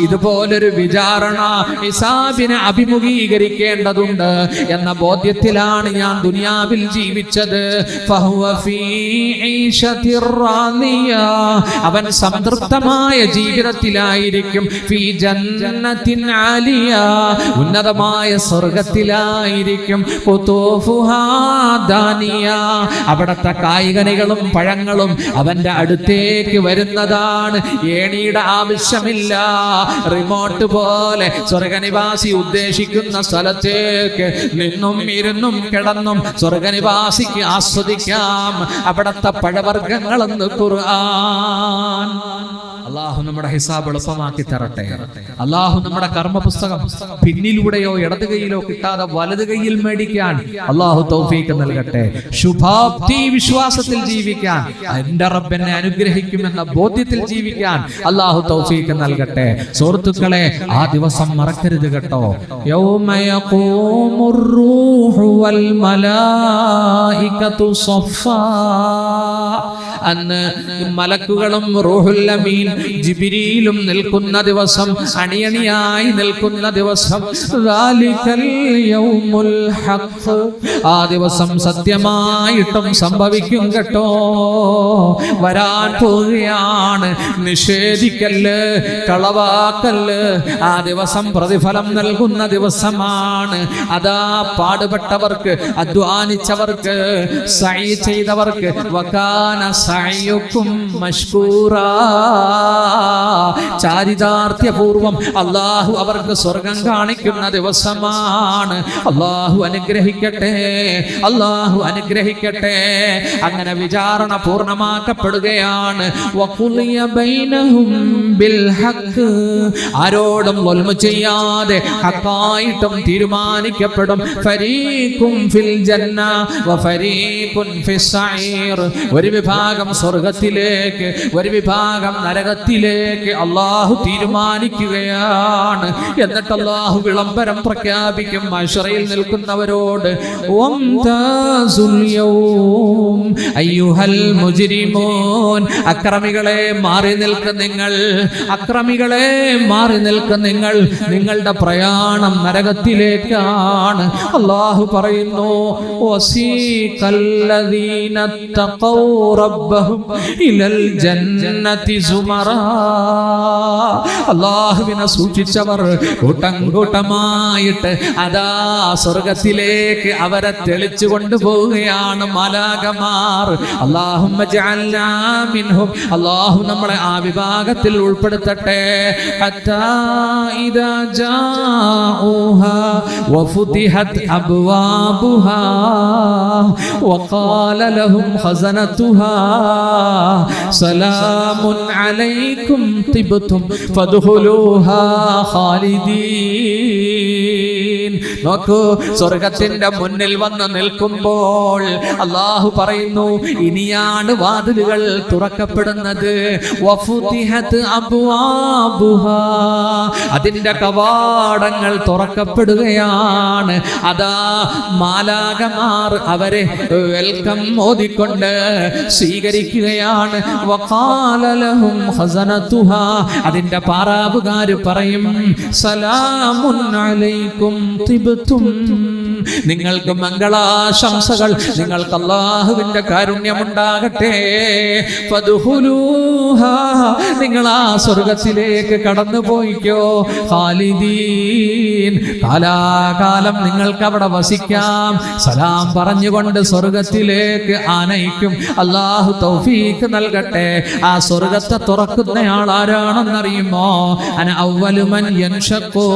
ഇതുപോലൊരു വിചാരണ, ഹിസാബിനെ അഭിമുഖീകരിക്കേണ്ടതുണ്ട് എന്ന ബോധ്യത്തിലാണ് ഞാൻ ദുനിയാവിൽ ജീവിച്ചത്. ഫഹുവ ഫീ ഈശത്തിർ റാദിയാ, അവൻ സംതൃപ്തമായ ജീവിതത്തിലായിരിക്കും. ഫീ ജന്നത്തിൻ ആലിയാ, ഉന്നതമായ സ്വർഗത്തിലായിരിക്കും. ഖുതൂഫുഹാ ദാനിയാ, അവിടത്തെ കായ്കനികളും പഴങ്ങളും അവന്റെ അടുത്തേക്ക് വരുന്നതാണ്. ഏണിയുടെ ആവശ്യമില്ല. റിമോട്ട് പോലെ സ്വർഗനിവാസി ഉദ്ദേശിക്കുന്ന സ്ഥലത്തേക്ക് നിന്നും ഇരുന്നും കിടന്നും സ്വർഗനിവാസിക്ക് ആസ്വദിക്കാം അവിടത്തെ പഴവർഗ്ഗങ്ങളെന്ന് ഖുർആൻ. അല്ലാഹു നമ്മുടെ ഹിസാബ് എളുപ്പമാക്കി തരട്ടെ. അല്ലാഹു നമ്മുടെ കർമ്മപുസ്തകം പിന്നിലൂടെയോ ഇടത് കൈയിലോ കിട്ടാതെ വലത് കൈയിൽ മേടിക്കാൻ അല്ലാഹു തൗഫീഖ് നൽകട്ടെ. ശുഭാപ്തി വിശ്വാസത്തിൽ ജീവിക്കാൻ, എന്റെ റബ്ബ് എന്നെ അനുഗ്രഹിക്കുമെന്ന ബോധ്യത്തിൽ ജീവിക്കാൻ അല്ലാഹു തൗഫീഖ് നൽകട്ടെ. സുഹൃത്തുക്കളെ, ആ ദിവസം മറക്കരുത് കേട്ടോ. യൗമ യഖൂമുർ റൂഹു വൽ മലായികതു സഫാ, അന്ന് മലക്കുകളും റൂഹുൽ അമീൻ ജിബ്രീലും നിൽക്കുന്ന ദിവസം, അണിയണിയായി നിൽക്കുന്ന ദിവസം. ദാലികൽ യൗമുൽ ഹഖ്, ആ ദിവസം സത്യമായിട്ടും സംഭവിക്കും കേട്ടോ. വരാൻ പോവുകയാണ്. നിഷേധിക്കല്ല്, കളവാക്കല്ല്. ആ ദിവസം പ്രതിഫലം നൽകുന്ന ദിവസമാണ്. അതാ പാടുപെട്ടവർക്ക്, അധ്വാനിച്ചവർക്ക്, സഈ ചെയ്തവർക്ക് വകാന സഅയുക്കും മഷ്കൂറാ, ചാരിതാർത്ഥ്യപൂർവം അല്ലാഹു അവർക്ക് സ്വർഗം കാണിക്കുന്ന ദിവസമാണ്. അല്ലാഹു അനുഗ്രഹിക്കട്ടെ, അല്ലാഹു അനുഗ്രഹിക്കട്ടെ. അങ്ങനെ വിചാരണ പൂർണ്ണമാക്കപ്പെടുകയാണ്. വഖുലിയ ബൈനഹും ബിൽ ഹഖ്, ആരോടും വൽമ ചെയ്യാതെ ഹഖായിട്ടും തീരുമാനിക്കപ്പെടും. ഫരീഖും ഫിൽ ജന്ന വഫരീഖുൻ ഫിസ് സഈർ, ഒരു വിഭാഗം സ്വർഗത്തിലേക്ക്, ഒരു വിഭാഗം നരകത്തിലേക്ക് അല്ലാഹു തീരുമാനിക്കുകയാണ്. എന്നിട്ട് അല്ലാഹു വിളംബരം പ്രഖ്യാപിക്കും മഹ്ശറയിൽ നിൽക്കുന്നവരോട്, വംതാസുൽ യൗം അയ്യുഹൽ മുജ്രിമൂൻ, അക്രമികളെ മാറി നിൽക്കുന്ന നിങ്ങൾ, അക്രമികളെ മാറി നിൽക്കുന്ന നിങ്ങൾ, നിങ്ങളുടെ പ്രയാണം നരകത്തിലേക്കാണ്. അല്ലാഹു പറയുന്നു, വസീഖല്ലദീന തഖൗ റബ്ബഹും ഇലൽ ജന്നതി സുമറാ, അല്ലാഹുവിനെ സൂക്ഷിച്ചവർ കൂട്ടം കൂട്ടമായിട്ട് അതാ സ്വർഗത്തിലേക്ക് അവരെ തെളിച്ചു കൊണ്ടുപോവുകയാണ് മലാകമാർ. അല്ലാഹുമ്മ ജഅൽനാ മിൻഹും, അല്ലാഹു നമ്മളെ ആ വിഭാഗത്തിൽ ഉൾപ്പെടുത്തട്ടെ. ഹത്താ ഇദാ ജാഊഹാ വഫുതിഹത് അബ്വാബുഹാ വഖാല ലഹും ഖസനതുഹാ സലാമുൻ അലൈക്കും തിബ്തും ഫദ്ഖുലൂഹാ ഖാലിദീൻ. നോക്കൂ, സ്വർഗത്തിന്റെ മുന്നിൽ വന്ന് നിൽക്കുമ്പോൾ അല്ലാഹു പറയുന്നു, ഇനിയാണ് വാതിലുകൾ തുറക്കപ്പെടുന്നത്. വഫുതിഹത് അബ്വാബുഹാ, അതിന്റെ കവാടങ്ങൾ തുറക്കപ്പെടുകയാണ്. അതാ മാലാകമാർ അവരെ വെൽക്കം ഓതിക്കൊണ്ട് സ്വീകരിക്കുകയാണ്. വഖാല ലഹും ഖസനതുഹാ, അതിന്റെ പാറാവുകാർ പറയും, സലാമുൻ അലൈക്കും തിബ്തും, നിങ്ങൾക്ക് മംഗളാശംസകൾ, നിങ്ങൾക്ക് അല്ലാഹുവിന്റെ കാരുണ്യമുണ്ടാകട്ടെ. ഫദ്ഖുലൂഹാ, നിങ്ങൾ ആ സ്വർഗ്ഗത്തിലേക്ക് കടന്നു പോയിക്കോ. ഖാലിദീൻ, കാലാകാലം നിങ്ങൾക്ക് അവിടെ വസിക്കാം. സലാം പറഞ്ഞുകൊണ്ട് സ്വർഗ്ഗത്തിലേക്ക് ആനയിക്കും. അല്ലാഹു തൗഫീഖ് നൽകട്ടെ. ആ സ്വർഗ്ഗത്തെ തുറക്കുന്നയാൾ ആരാണെന്നറിയുമോ? അന അവ്വലു മൻ യൻഷഖു,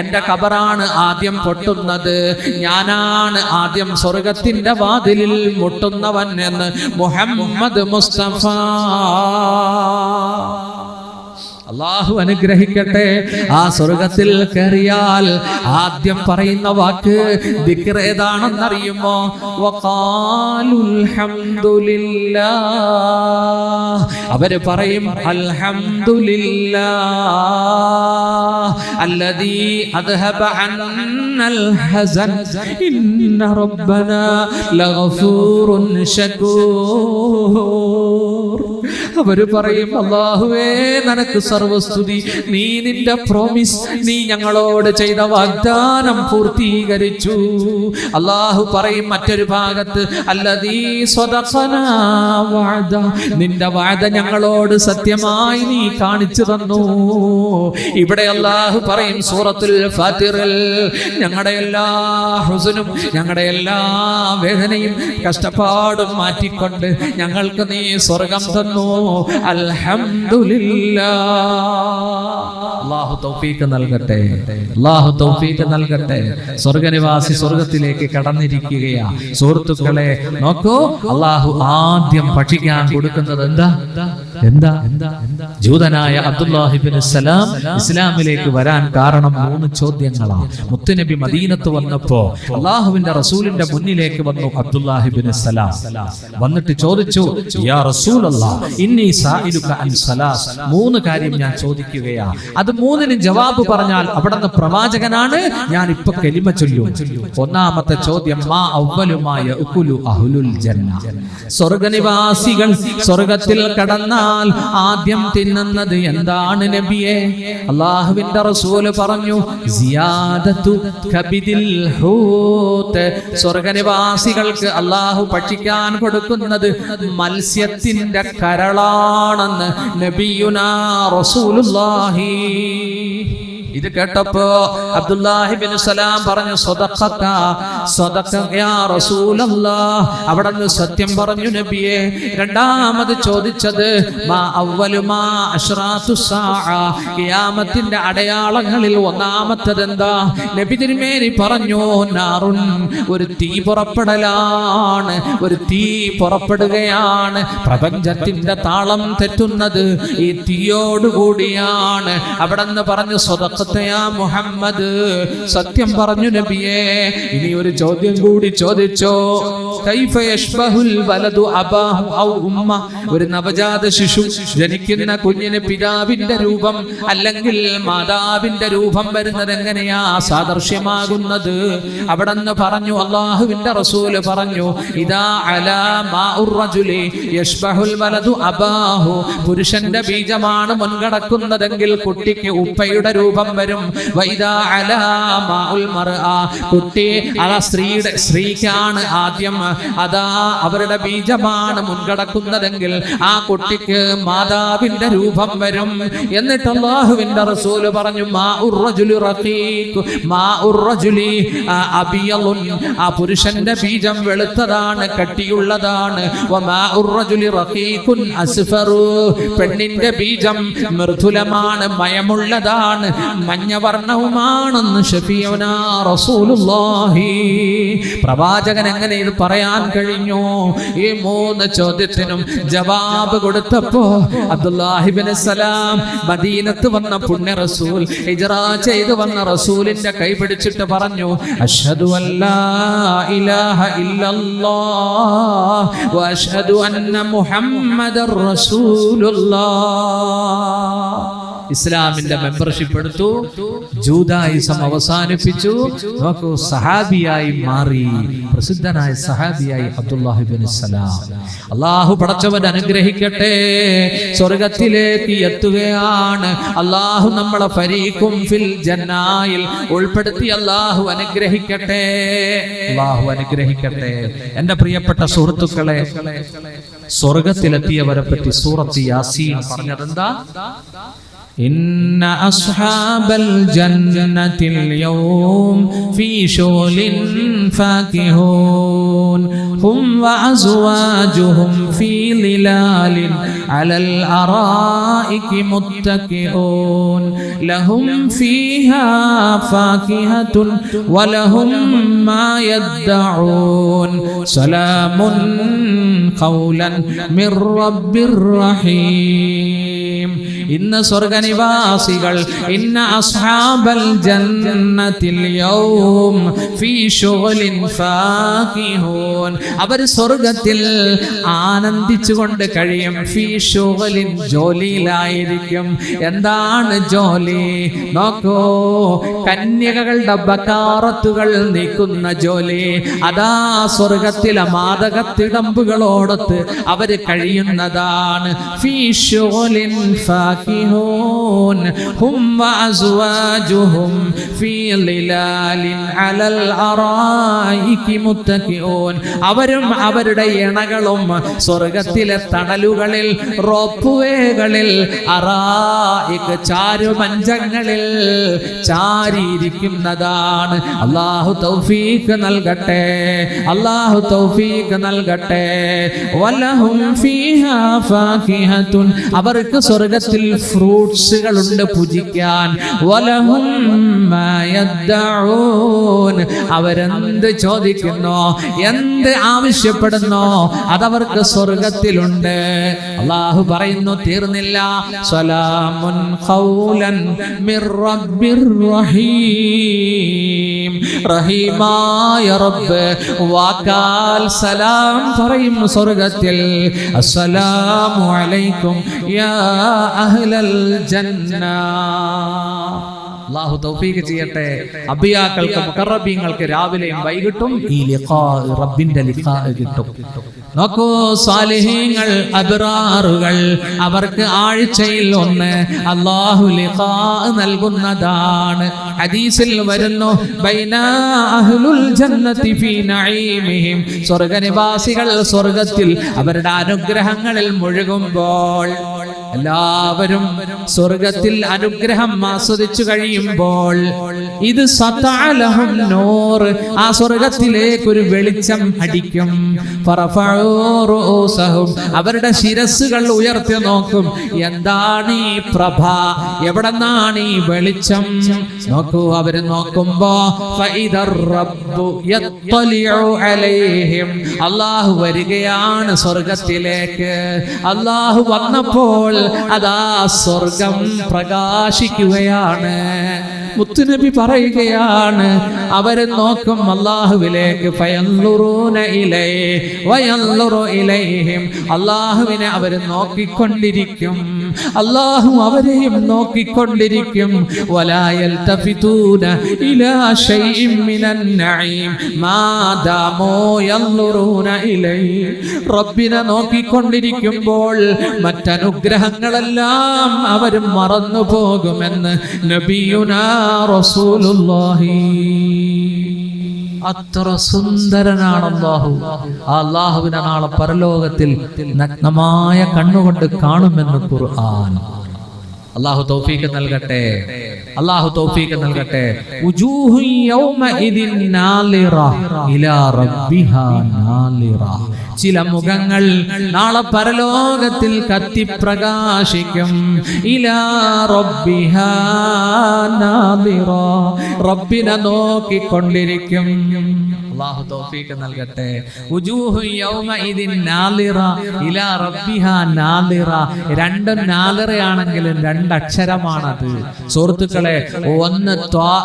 എന്റെ ഖബറാണ് ആദ്യം പൊട്ടുന്നത്, ഞാനാണ് ആദ്യം സ്വർഗ്ഗത്തിന്റെ വാതിലിൽ മുട്ടുന്നവൻ എന്ന് മുഹമ്മദ് മുസ്തഫ. അല്ലാഹു അനുഗ്രഹിക്കട്ടെ. ആ സ്വർഗ്ഗത്തിൽ കയറിയാൽ ആദ്യം പറയുന്ന വാക്ക് ദിക്ർ ഏതാണെന്നറിയുമോ? വഖാലുൽ ഹംദുലില്ലാഹ്. അവര് പറയും അൽഹംദുലില്ലാഹ് അല്ലദീ അദ്ഹബ അന്നൽ ഹസൻ ഇന്ന റബ്ബനാ ലഗഫൂറുൻ ശകൂർ. അവര് പറയും അല്ലാഹുവേ നിനക്ക് സർവസ്തുതി, നീ നിന്റെ പ്രോമിസ്, നീ ഞങ്ങളോട് ചെയ്ത വാഗ്ദാനം പൂർത്തീകരിച്ചു. അല്ലാഹു പറയും മറ്റൊരു ഭാഗത്ത് അല്ലദീ സ്വദഖനാ വഅദ, നിന്റെ വഅദ ഞങ്ങളോട് സത്യമായി നീ കാണിച്ചു തന്നു. ഇവിടെ അല്ലാഹു പറയും സൂറത്തുൽ ഫാത്തിറിൽ, ഞങ്ങളുടെ എല്ലാ ഹുസ്നും ഞങ്ങളുടെ എല്ലാ വേദനയും കഷ്ടപ്പാടും മാറ്റിക്കൊണ്ട് ഞങ്ങൾക്ക് നീ സ്വർഗം തന്നു. അൽഹംദുലില്ലാഹ്. അല്ലാഹു തൗഫീഖ് നൽകട്ടെ, അല്ലാഹു തൗഫീഖ് നൽകട്ടെ. സ്വർഗ്ഗനിവാസി സ്വർഗ്ഗത്തിലേക്ക് കടന്നിരിക്കുകയാ. സുഹൃത്തുക്കളെ നോക്കൂ, അല്ലാഹു ആദ്യം ഭക്ഷിക്കാൻ കൊടുക്കുന്നത് എന്താ? ജൂതനായ അബ്ദുല്ലാഹി ഇബ്നു സലാം ഇസ്ലാമിലേക്ക് വരാൻ കാരണം 3 ചോദ്യങ്ങളാണ്. മുത്തുനബി മദീനത്ത് വന്നപ്പോ അല്ലാഹുവിന്റെ റസൂലിന്റെ മുന്നിലേക്ക് വന്നു അബ്ദുല്ലാഹി ഇബ്നു സലാം. വന്നിട്ട് ചോദിച്ചു, യാ റസൂലല്ലാഹ് ഇന്നി സായിലുക അൻ സലാസ്, 3 കാര്യം ഞാൻ ചോദിക്കുകയാ. അത് 3നും ജവാബ് പറഞ്ഞാൽ അവിടുന്ന് പ്രവാചകനാണ്, ഞാൻ ഇപ്പൊ കലിമ ചൊല്ലും. ഒന്നാമത്തെ ചോദ്യം, മാ അവ്വലു മാ യഅകുലു അഹ്ലുൽ ജന്ന, സ്വർഗ്ഗനിവാസികൾ സ്വർഗ്ഗത്തിൽ കടന്നാൽ ആദ്യം തിന്നുന്നത് എന്താണ് നബിയെ? അല്ലാഹുവിന്റെ റസൂല് പറഞ്ഞു, സിയാദതു കബിദിൽ ഹൂത്ത്, സ്വർഗ്ഗനിവാസികൾക്ക് അല്ലാഹു ഭക്ഷിക്കാൻ കൊടുക്കുന്നത് മത്സ്യത്തിന്റെ കരളാണെന്ന് നബിയുനാ റസൂലുള്ളാഹി. ഇത് കേട്ടപ്പോ അബ്ദുല്ലാഹി ഇബ്നു സലാം പറഞ്ഞു, സ്വദഖക സ്വദഖ യാ റസൂലല്ലാഹ്, അവിടുന്ന് സത്യം പറഞ്ഞു നബിയെ. രണ്ടാമത് ചോദിച്ചത് മാ അവ്വലു മാ അശ്റാത്തു സാഅ, ഖിയാമത്തിന്റെ അടയാളങ്ങളിൽ ഒന്നാമത്തേത് എന്താ? നബി തിരുമേനി പറഞ്ഞു, നാറുൻ, ഒരു തീ പുറപ്പെടലാണ്, ഒരു തീ പുറപ്പെടുകയാണ്. പ്രപഞ്ചത്തിന്റെ താളം തെറ്റുന്നത് ഈ തീയോടുകൂടിയാണ്. അവിടുന്ന് പറഞ്ഞു, സ്വദഖ മുഹമ്മദ്, സത്യം പറഞ്ഞു നബിയെ. ഇനി ഒരു ചോദ്യം കൂടി ചോദിച്ചോ, കൈഫ യശ്ബഹുൽ വലദു അബാഹു ഔ ഉമ്മ, ഒരു നവജാത ശിശു ജനിക്കുന്ന കുഞ്ഞിന് പിതാവിന്റെ രൂപം അല്ലെങ്കിൽ മാതാവിന്റെ രൂപം വരുന്നത് എങ്ങനെയാ സാദൃശ്യമാകുന്നത്? അവിടെന്ന് പറഞ്ഞു, അല്ലാഹുവിന്റെ റസൂല് പറഞ്ഞു, ഇദാ അലാ മാഉർ റജുലി യശ്ബഹുൽ വലദു അബാഹു, പുരുഷന്റെ ബീജമാണ് മുൻകടക്കുന്നതെങ്കിൽ കുട്ടിക്ക് ഉപ്പയുടെ രൂപം വരും. വൈദാ അലാ മാഉൽ മർഅ, കുട്ടി അതാ സ്ത്രീക്കാണ് ആദ്യം അതാ അവരുടെ ബീജമാണ് മുൻകടക്കുന്നതെങ്കിൽ ആ കുട്ടിക്ക് മാതാവിന്റെ രൂപം വരും. എന്നിട്ട് അല്ലാഹുവിന്റെ റസൂല് പറഞ്ഞു, മാഉർ റജുലി റഖീഖ്, മാഉർ റജുലി അബിയലുൻ, ആ പുരുഷന്റെ ബീജം വെളുത്തതാണ്, കട്ടിയുള്ളതാണ്. വമാഉർ റജുലി റഖീഖുൻ അസ്ഫറു, പെണ്ണിന്റെ ബീജം മൃദുലമാണ്, മയമുള്ളതാണ്, മഞ്ഞവർണ്ണവുമാണെന്ന് ശഫീഉനാ റസൂലുള്ളാഹി. പ്രവാചകൻ എങ്ങനെ ഇത് പറയാൻ കഴിഞ്ഞു? ഈ 3 ചോദ്യത്തിനും ജവാബ് കൊടുത്തപ്പോ അബ്ദുല്ലാഹി ഇബ്നു സലാം മദീനത്ത് വന്ന പുണ്യ റസൂൽ, ഹിജ്റ ചെയ്തു വന്ന റസൂലിന്റെ കൈ പിടിച്ചിട്ട് പറഞ്ഞു, അഷ്ഹദു അല്ലാ ഇലാഹ ഇല്ലല്ലാഹ് വ അഷ്ഹദു അന്ന മുഹമ്മദർ റസൂലുള്ളാഹ്. ഇസ്ലാമിന്റെ മെമ്പർഷിപ്പ് എടുത്തു, ജൂദായിസം അവസാനിപ്പിച്ചു. നോക്കൂ, സഹാബിയായി മാറി, പ്രസിദ്ധനായ സഹാബിയായി അബ്ദുല്ലാഹി ഇബ്നു സലാം. അല്ലാഹു പടച്ചവൻ അനുഗ്രഹിക്കട്ടെ. സ്വർഗ്ഗത്തിലേക്ക് എത്തുകയാണ്. അല്ലാഹു നമ്മളെ ഫരീഖും ഫിൽ ജന്നായിൽ ഉൾപ്പെടുത്തി അല്ലാഹു അനുഗ്രഹിക്കട്ടെ. അല്ലാഹു അനുഗ്രഹിക്കട്ടെ. എൻ്റെ പ്രിയപ്പെട്ട സുഹൃത്തുക്കളെ, സ്വർഗ്ഗത്തിലെത്തിയവരെ പറ്റി സൂറത്ത് യാസീൻ പറഞ്ഞതെന്താ? ഇന്ന അസ്ഹാബൽ ജന്നത്തിൽ യൗം ഫീ ശുഗ്ലിൻ ഫാകിഹൂൻ ഹും വഅസ്വാജുഹും ഫീ ളിലാലിൻ അലൽ അറായികി മുത്തഖിഊൻ ലഹും ഫീഹാ ഫാകിഹത്തുൻ വലഹും മാ യദ്ദഊൻ സലാമുൻ ഖൗലൻ മിർ റബ്ബിർ റഹീം. ഇന്ന് സ്വർഗനിവാസികൾ, ഇന്ന അസ്ഹാബൽ ജന്നത്തിൽ യൗം ഫീ ശുഗ്ലിൻ ഫാകിഹൂൻ, അവർ സ്വർഗത്തിൽ ആനന്ദിച്ചുകൊണ്ട് കഴിയും. ഫീ ശുഗ്ലിൻ, ജോലിയിലായിരിക്കും. എന്താണ് ജോലി? നോക്കൂ, കന്യകകളുടെ ബക്കാറത്തുകൾ നീക്കുന്ന ജോലി. അതാ സ്വർഗത്തിലെ മാദകത്തിടമ്പുകളോടൊത്ത് അവര് കഴിയുന്നതാണ്. ഫീ ശുഗ്ലിൻ فاكهون هم وأزواجهم في ظلال على الأرائك متكئون. അവരും അവരുടെ ഇണകളും സ്വർഗ്ഗത്തിലെ തണലുകളിൽ, റോപ്പ്വേകളിൽ, അറായിക്, ചാരുമഞ്ചങ്ങളിൽ ചാരിയിരിക്കുന്നതാണ്. അല്ലാഹു തൗഫീഖ് നൽകട്ടെ. അല്ലാഹു തൗഫീഖ് നൽകട്ടെ. വലഹും ഫീഹാ ഫാകിഹത്തുൻ, അവർക്ക് സ്വർഗ്ഗത്തിൽ ഫ്രൂട്ട്സുകളുണ്ട് ഭുജിക്കാൻ. വലഹും മാ യദ്ദഊൻ, അവരെന്ത് ചോദിക്കുന്നോ, എന്ത് ആവശ്യപ്പെടുന്നോ അതവർക്ക് സ്വർഗ്ഗത്തിലുണ്ട്. അല്ലാഹു പറയുന്നു, തീർന്നില്ല. സലാമുൻ ഖൗലൻ മിർ റബ്ബിർ റഹീം. റഹീമായ റബ്ബ് വാക്കാൽ സലാം പറയും സ്വർഗ്ഗത്തിൽ. അസ്സലാമു അലൈക്കും യാ അഹ്ലൽ ജന്ന. അല്ലാഹു തൗഫീഖ് ചെയ്യട്ടെ. അബിയാക്കൾക്ക്, മുഖറബീങ്ങൾക്ക് രാവിലെയും വൈകിട്ടും ഈ ലിഖാ, റബ്ബിന്റെ ലിഖാ കിട്ടും. നോക്കൂ, സാലിഹീങ്ങൾ, അബ്റാറുകൾ, അവർക്ക് ആഴ്ചയിൽ ഒന്ന് അല്ലാഹു ലിഖാ നൽകുന്നതാണ്. ഹദീസിൽ വരുന്നു, ബൈന അഹ്ലുൽ ജന്നതി ഫീ നഈമിഹിം, സ്വർഗ്ഗനിവാസികൾ സ്വർഗ്ഗത്തിൽ അവരുടെ അനുഗ്രഹങ്ങളിൽ മുഴുകുമ്പോൾ, എല്ലാവരും സ്വർഗ്ഗത്തിൽ അനുഗ്രഹം ആസ്വദിച്ചു കഴിയുമ്പോൾ, ഇത് സതഅലഹും നൂർ, ആ സ്വർഗ്ഗത്തിലേക്ക് ഒരു വെളിച്ചം അടിക്കും. ഫറഫഉ റൂസഹും, അവരുടെ ശിരസ്സുകൾ ഉയർത്തി നോക്കും. എന്താണ് ഈ പ്രഭ? എവിടെന്നാണ് ഈ വെളിച്ചം? നോക്കൂ, അവര് നോക്കുമ്പോ ഫഇദർ റബ്ബു യത്ലിഉ അലൈഹിം, അല്ലാഹു വരികയാണ് സ്വർഗ്ഗത്തിലേക്ക്. അല്ലാഹു വന്നപ്പോൾ അതാ സ്വർഗം പ്രകാശിക്കുകയാണ്. മുത്തുനബി പറയുകയാണ്, അവരെ നോക്കും അല്ലാഹുവിലേക്ക്. ഫയൻളുറൂന ഇലൈഹി വയൻളുറു ഇലൈഹിം, അല്ലാഹുവിനെ അവർ നോക്കിക്കൊണ്ടിരിക്കും, അല്ലാഹു അവരെയും നോക്കിക്കൊണ്ടിരിക്കും. വലാ യൽതഫിതൂന ഇലാ ശൈഇൻ മിനൻ നഈം മാദാമൂ യൻളുറൂന ഇലൈഹി, റബ്ബിനെ നോക്കിക്കൊണ്ടിരിക്കുമ്പോൾ മറ്റനുഗ്രഹങ്ങളെല്ലാം അവർ മറന്നു പോകുമെന്ന് നബിയുനാ റസൂലുള്ളാഹി. അത്ര സുന്ദരനാണ് അല്ലാഹു. ആ അല്ലാഹുവിനെ നാളെ പരലോകത്തിൽ നഗ്നമായ കണ്ണുകൊണ്ട് കാണുമെന്ന് ഖുർആൻ. അല്ലാഹു തൗഫീഖ് നൽകട്ടെ. അല്ലാഹു തൗഫീഖ് നൽകട്ടെ. ഉജൂഹു യൗമഇദിൻ നാലിറ ഇലാ റബ്ബിഹാ നാലിറ, ചില മുഖങ്ങൾ നാളെ പരലോകത്തിൽ കത്തിപ്രകാശിക്കും. ഇലാ റബ്ബിഹാ നാലിറ, റബ്ബിനെ നോക്കിക്കൊണ്ടിരിക്കും. അല്ലാഹു തൗഫീഖ് നൽകട്ടെ. ഉജൂഹു യൗമഇദിൻ നാലിറ ഇലാ റബ്ബിഹാ നാലിറ, രണ്ടും നാലിറയാണെങ്കിലും രണ്ടക്ഷരമാണത്. സുഹൃത്തുക്കളെ, ഒന്ന് ത്വാ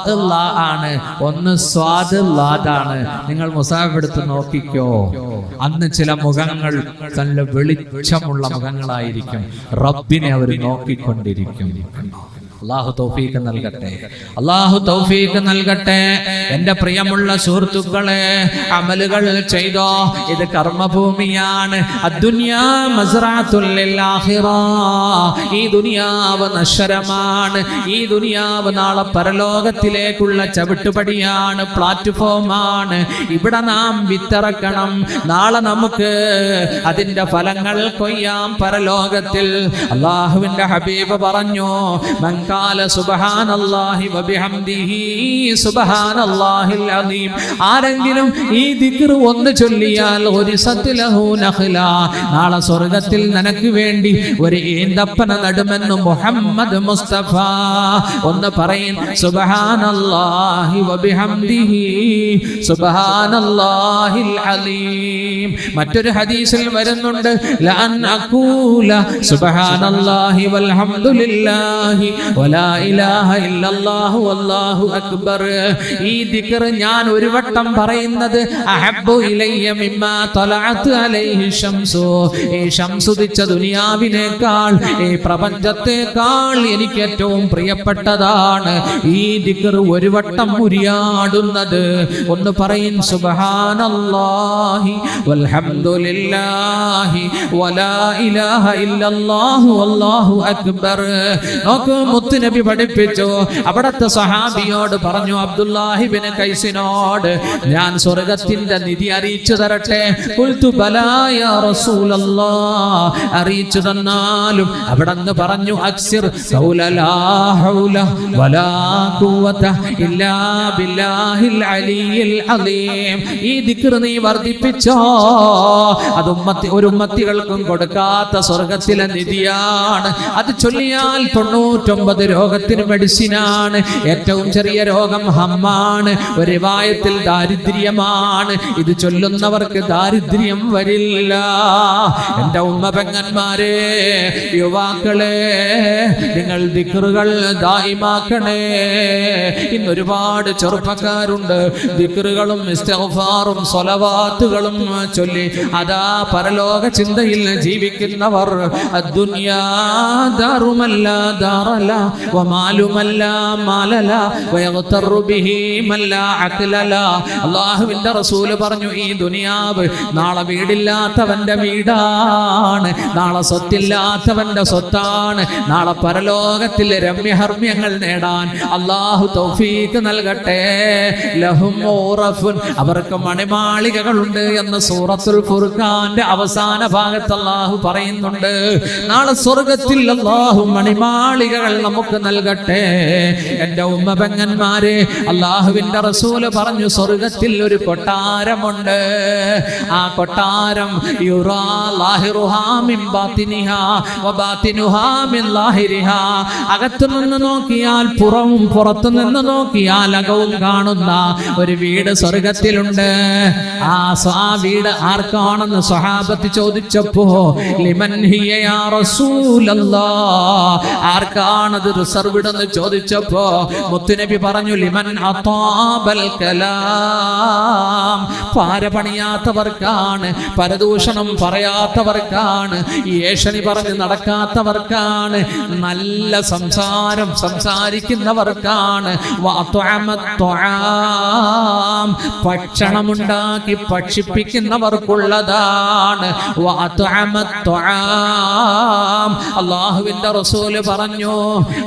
ആണ്, ഒന്ന് സ്വാദ് ലാദാണ്. നിങ്ങൾ മുസാഫ് എടുത്ത് നോക്കിക്കോ. അന്ന് ചില മുഖങ്ങൾ നല്ല വെളിച്ചമുള്ള മുഖങ്ങളായിരിക്കും. റബ്ബിനെ അവർ നോക്കിക്കൊണ്ടിരിക്കും. അല്ലാഹു തൗഫീഖ് നൽകട്ടെ, അല്ലാഹു തൗഫീഖ് നൽകട്ടെ. എന്റെ പ്രിയമുള്ള സുഹൃത്തുക്കളെ, അമലുകൾ ചെയ്തോ. ഇത് കർമ്മഭൂമിയാണ്. അദ്ദുനിയാ മസ്റഅത്തുൽ ലിൽ ആഖിറ. ഈ ദുനിയാവ് നശ്വരമാണ്. ഈ ദുനിയാവ് നാളെ പരലോകത്തിലേക്കുള്ള ചവിട്ടുപടിയാണ്, പ്ലാറ്റ്ഫോമാണ്. ഇവിടെ നാം വിത്തിറക്കണം. നാളെ നമുക്ക് അതിന്റെ ഫലങ്ങൾ കൊയ്യാം പരലോകത്തിൽ. അല്ലാഹുവിന്റെ ഹബീബ് പറഞ്ഞു, ഖാല സുബ്ഹാനല്ലാഹി വബിഹംദിഹി സുബ്ഹാനല്ലാഹിൽ അദീം. ആരെങ്കിലും ഈ ദിക്ർ ഒന്ന് ചൊല്ലിയാൽ ഉരിസത് ലഹു നഖ്ല, നാളെ സ്വർഗ്ഗത്തിൽ നിനക്ക് വേണ്ടി ഒരു ഈന്തപ്പന നടുമെന്ന് മുഹമ്മദ് മുസ്തഫ. ഒന്ന് പറയും സുബ്ഹാനല്ലാഹി വബിഹംദിഹി സുബ്ഹാനല്ലാഹിൽ അദീം. മറ്റൊരു ഹദീസിൽ വരുന്നുണ്ട്, ലഅൻ അഖൂല സുബ്ഹാനല്ലാഹി വൽഹംദുലില്ലാഹി വലാ ഇലാഹ ഇല്ലല്ലാഹു വല്ലാഹു അക്ബർ. ഈ ദിക്ർ ഞാൻ ഒരു വട്ടം പറയുന്നത് അഹബ്ബു ഇലയ്യ മിമ്മാ തലഅത് അലൈഹി ശംസു. ഈ ശംസുദിച്ച ദുനിയാവിനേക്കാൾ, ഈ പ്രപഞ്ചത്തെക്കാൾ എനിക്ക് ഏറ്റവും പ്രിയപ്പെട്ടതാണ് ഈ ദിക്ർ ഒരു വട്ടം ഉരിയാടുന്നത്. ഒന്ന് പറയും സുബ്ഹാനല്ലാഹി വൽഹംദുലില്ലാഹി വലാ ഇലാഹ ഇല്ലല്ലാഹു വല്ലാഹു അക്ബർ. നോക്കൂ, മുത്തുനബി പഠിപ്പിച്ചു. അവിടത്തെ സഹാബിയോട് പറഞ്ഞു, അബ്ദുല്ലാഹി ഇബ്നു ഖൈസിനോട്, ഞാൻ സ്വർഗ്ഗത്തിന്റെ നിധി അറിയിച്ചു തരട്ടെ? ഖുൽതു ബലാ യാ റസൂലല്ലാഹ്. അറിയിച്ചു തന്നാലും. അവിടെന്ന് പറഞ്ഞു, അക്സിർ ഖൗല ലാ ഹൗല വലാ ഖുവത ഇല്ലാ ബില്ലാഹിൽ അലിയിൽ അലീം. ഈ ദിക്ർ നീ വർദ്ധിപ്പിച്ചോ. അത് ഒരു ഉമ്മത്തികൾക്കും കൊടുക്കാത്ത സ്വർഗ്ഗത്തിലെ നിധിയാണ്. അത് ചൊല്ലിയാൽ 99 രോഗത്തിന് മെഡിസിനാണ്. ഏറ്റവും ചെറിയ രോഗം ഹമ്മാണ്. ഒരു റിവായത്തിൽ ദാരിദ്ര്യമാണ്. ഇത് ചൊല്ലുന്നവർക്ക് ദാരിദ്ര്യം വരില്ല. എന്റെ ഉമ്മ പെങ്ങന്മാരെ, യുവാക്കളെ, നിങ്ങൾ ദിക്റുകൾ ദായിമാക്കണേ. ഇന്ന് ഒരുപാട് ചെറുപ്പക്കാരുണ്ട് ദിക്റുകളും ഇസ്തിഗ്ഫാറും സ്വലവാത്തുകളും ചൊല്ലി അതാ പരലോക ചിന്തയിൽ ജീവിക്കുന്നവർ. അദ്ദുനിയാ ദാറുമല്ല ദാറല വമാലുമല്ല മാലല വയഗ്തറു ബിഹി മല്ല അഖലല. അല്ലാഹുവിന്റെ റസൂൽ പറഞ്ഞു, ഈ ദുനിയാവ് നാളെ വീടില്ലാത്തവന്റെ വീടാണ്, നാളെ സ്വത്തില്ലാത്തവന്റെ സ്വത്താണ്. നാളെ പരലോകത്തിൽ രമ്യഹർമ്മ്യങ്ങൾ നേടാൻ അല്ലാഹു തൗഫീഖ് നൽകട്ടെ. ലഹും ഊറഫുൻ, അവർക്ക് മണിമാളികകളുണ്ട് എന്ന് സൂറത്തുൽ ഫുർഖാന്റെ അവസാന ഭാഗത്ത് അല്ലാഹു പറയുന്നുണ്ട്. നാളെ സ്വർഗ്ഗത്തിൽ അല്ലാഹു മണിമാളികകൾ നമുക്ക് നൽകട്ടെ. എന്റെ ഉമ്മ പെങ്ങന്മാരെ, അല്ലാഹുവിന്റെ റസൂല് പറഞ്ഞു, സ്വർഗ്ഗത്തിൽ ഒരു കൊട്ടാരമുണ്ട്. ആ കൊട്ടാരം യുറാ ലാഹിറുഹാ മിൻ ബാത്തിനിഹാ വബാത്തിനുഹാ മിൻ ലാഹിരിഹാ. അകത്തു നിന്ന് നോക്കിയാൽ പുറവും പുറത്തു നിന്ന് നോക്കിയാൽ അകവും കാണുന്ന ഒരു വീട് സ്വർഗ്ഗത്തിലുണ്ട്. ആ വീട് ആർക്കാണെന്ന് സ്വഹാബത്ത് ചോദിച്ചപ്പോ, ലിമൻ ഹിയ യാ റസൂലല്ലാഹ്, ആർക്കാണത് റിസർവ്ഡ് എന്ന് ചോദിച്ചപ്പോ മുത്തുനബി പറഞ്ഞു, ലിമൻ അതാബൽ കലാം, പാര പണിയാത്തവർക്കാണ്, പരദൂഷണം പറയാത്തവർക്കാണ്, ഏഷണി പറഞ്ഞ് നടക്കാത്തവർക്കാണ്, നല്ല സംസാരം സംസാരിക്കുന്നവർക്കാണ്. ഭക്ഷണമുണ്ടാക്കി ഭക്ഷിപ്പിക്കുന്നവർക്കുള്ളതാണ്. അല്ലാഹുവിന്റെ റസൂല് പറഞ്ഞു,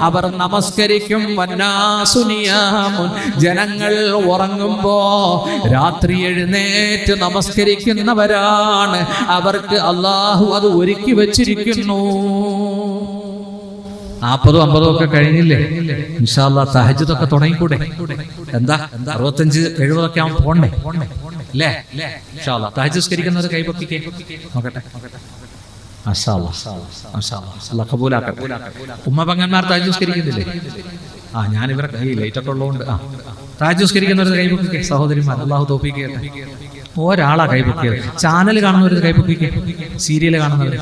അവർ നമസ്കരിക്കും. വന്നാസുനിയാമുൻ, ജനങ്ങൾ ഉറങ്ങുമ്പോ രാത്രി എഴുന്നേറ്റ് നമസ്കരിക്കുന്നവരാണ്. അവർക്ക് അല്ലാഹു അത് ഒരുക്കി വച്ചിരിക്കുന്നു. 40 50 ഒക്കെ കഴിഞ്ഞില്ലേ? ഇൻഷാ അല്ലാഹ് തഹജ്ജുദ് ഒക്കെ തുടങ്ങിക്കൂടെ? എന്താ 65 70 ഒക്കെ ആവുമ്പോൾ പോണ്ടേ അല്ലേ? ഇൻഷാ അല്ലാഹ് തഹജ്ജുദ് സ്കരിക്കുന്നവർ കൈപൊക്കിക്കേ നോക്കട്ടെ. മാഷാ അല്ലാഹ്, മാഷാ അല്ലാഹ്, അല്ലാഹ് ഖബൂലാക്കട്ടെ. ഉമ്മ പെങ്ങന്മാർ തഹജ്ജുദ് സ്കരിക്കുന്നില്ലേ? ഞാൻ ഇവരെ ലൈറ്റ് ഒക്കെ ഉള്ളതുകൊണ്ട് തഹജ്ജുദ് സ്കരിക്കുന്നവർ കൈപൊക്കിക്കേ. സഹോദരിമാർ, അല്ലാഹു തൗഫീഖ് ചെയ്യട്ടെ. ഒരാളാ കൈപൊക്കിയത്. ചാനൽ കാണുന്നവർ കൈപൊക്കിക്കേ. സീരിയൽ കാണുന്നവർ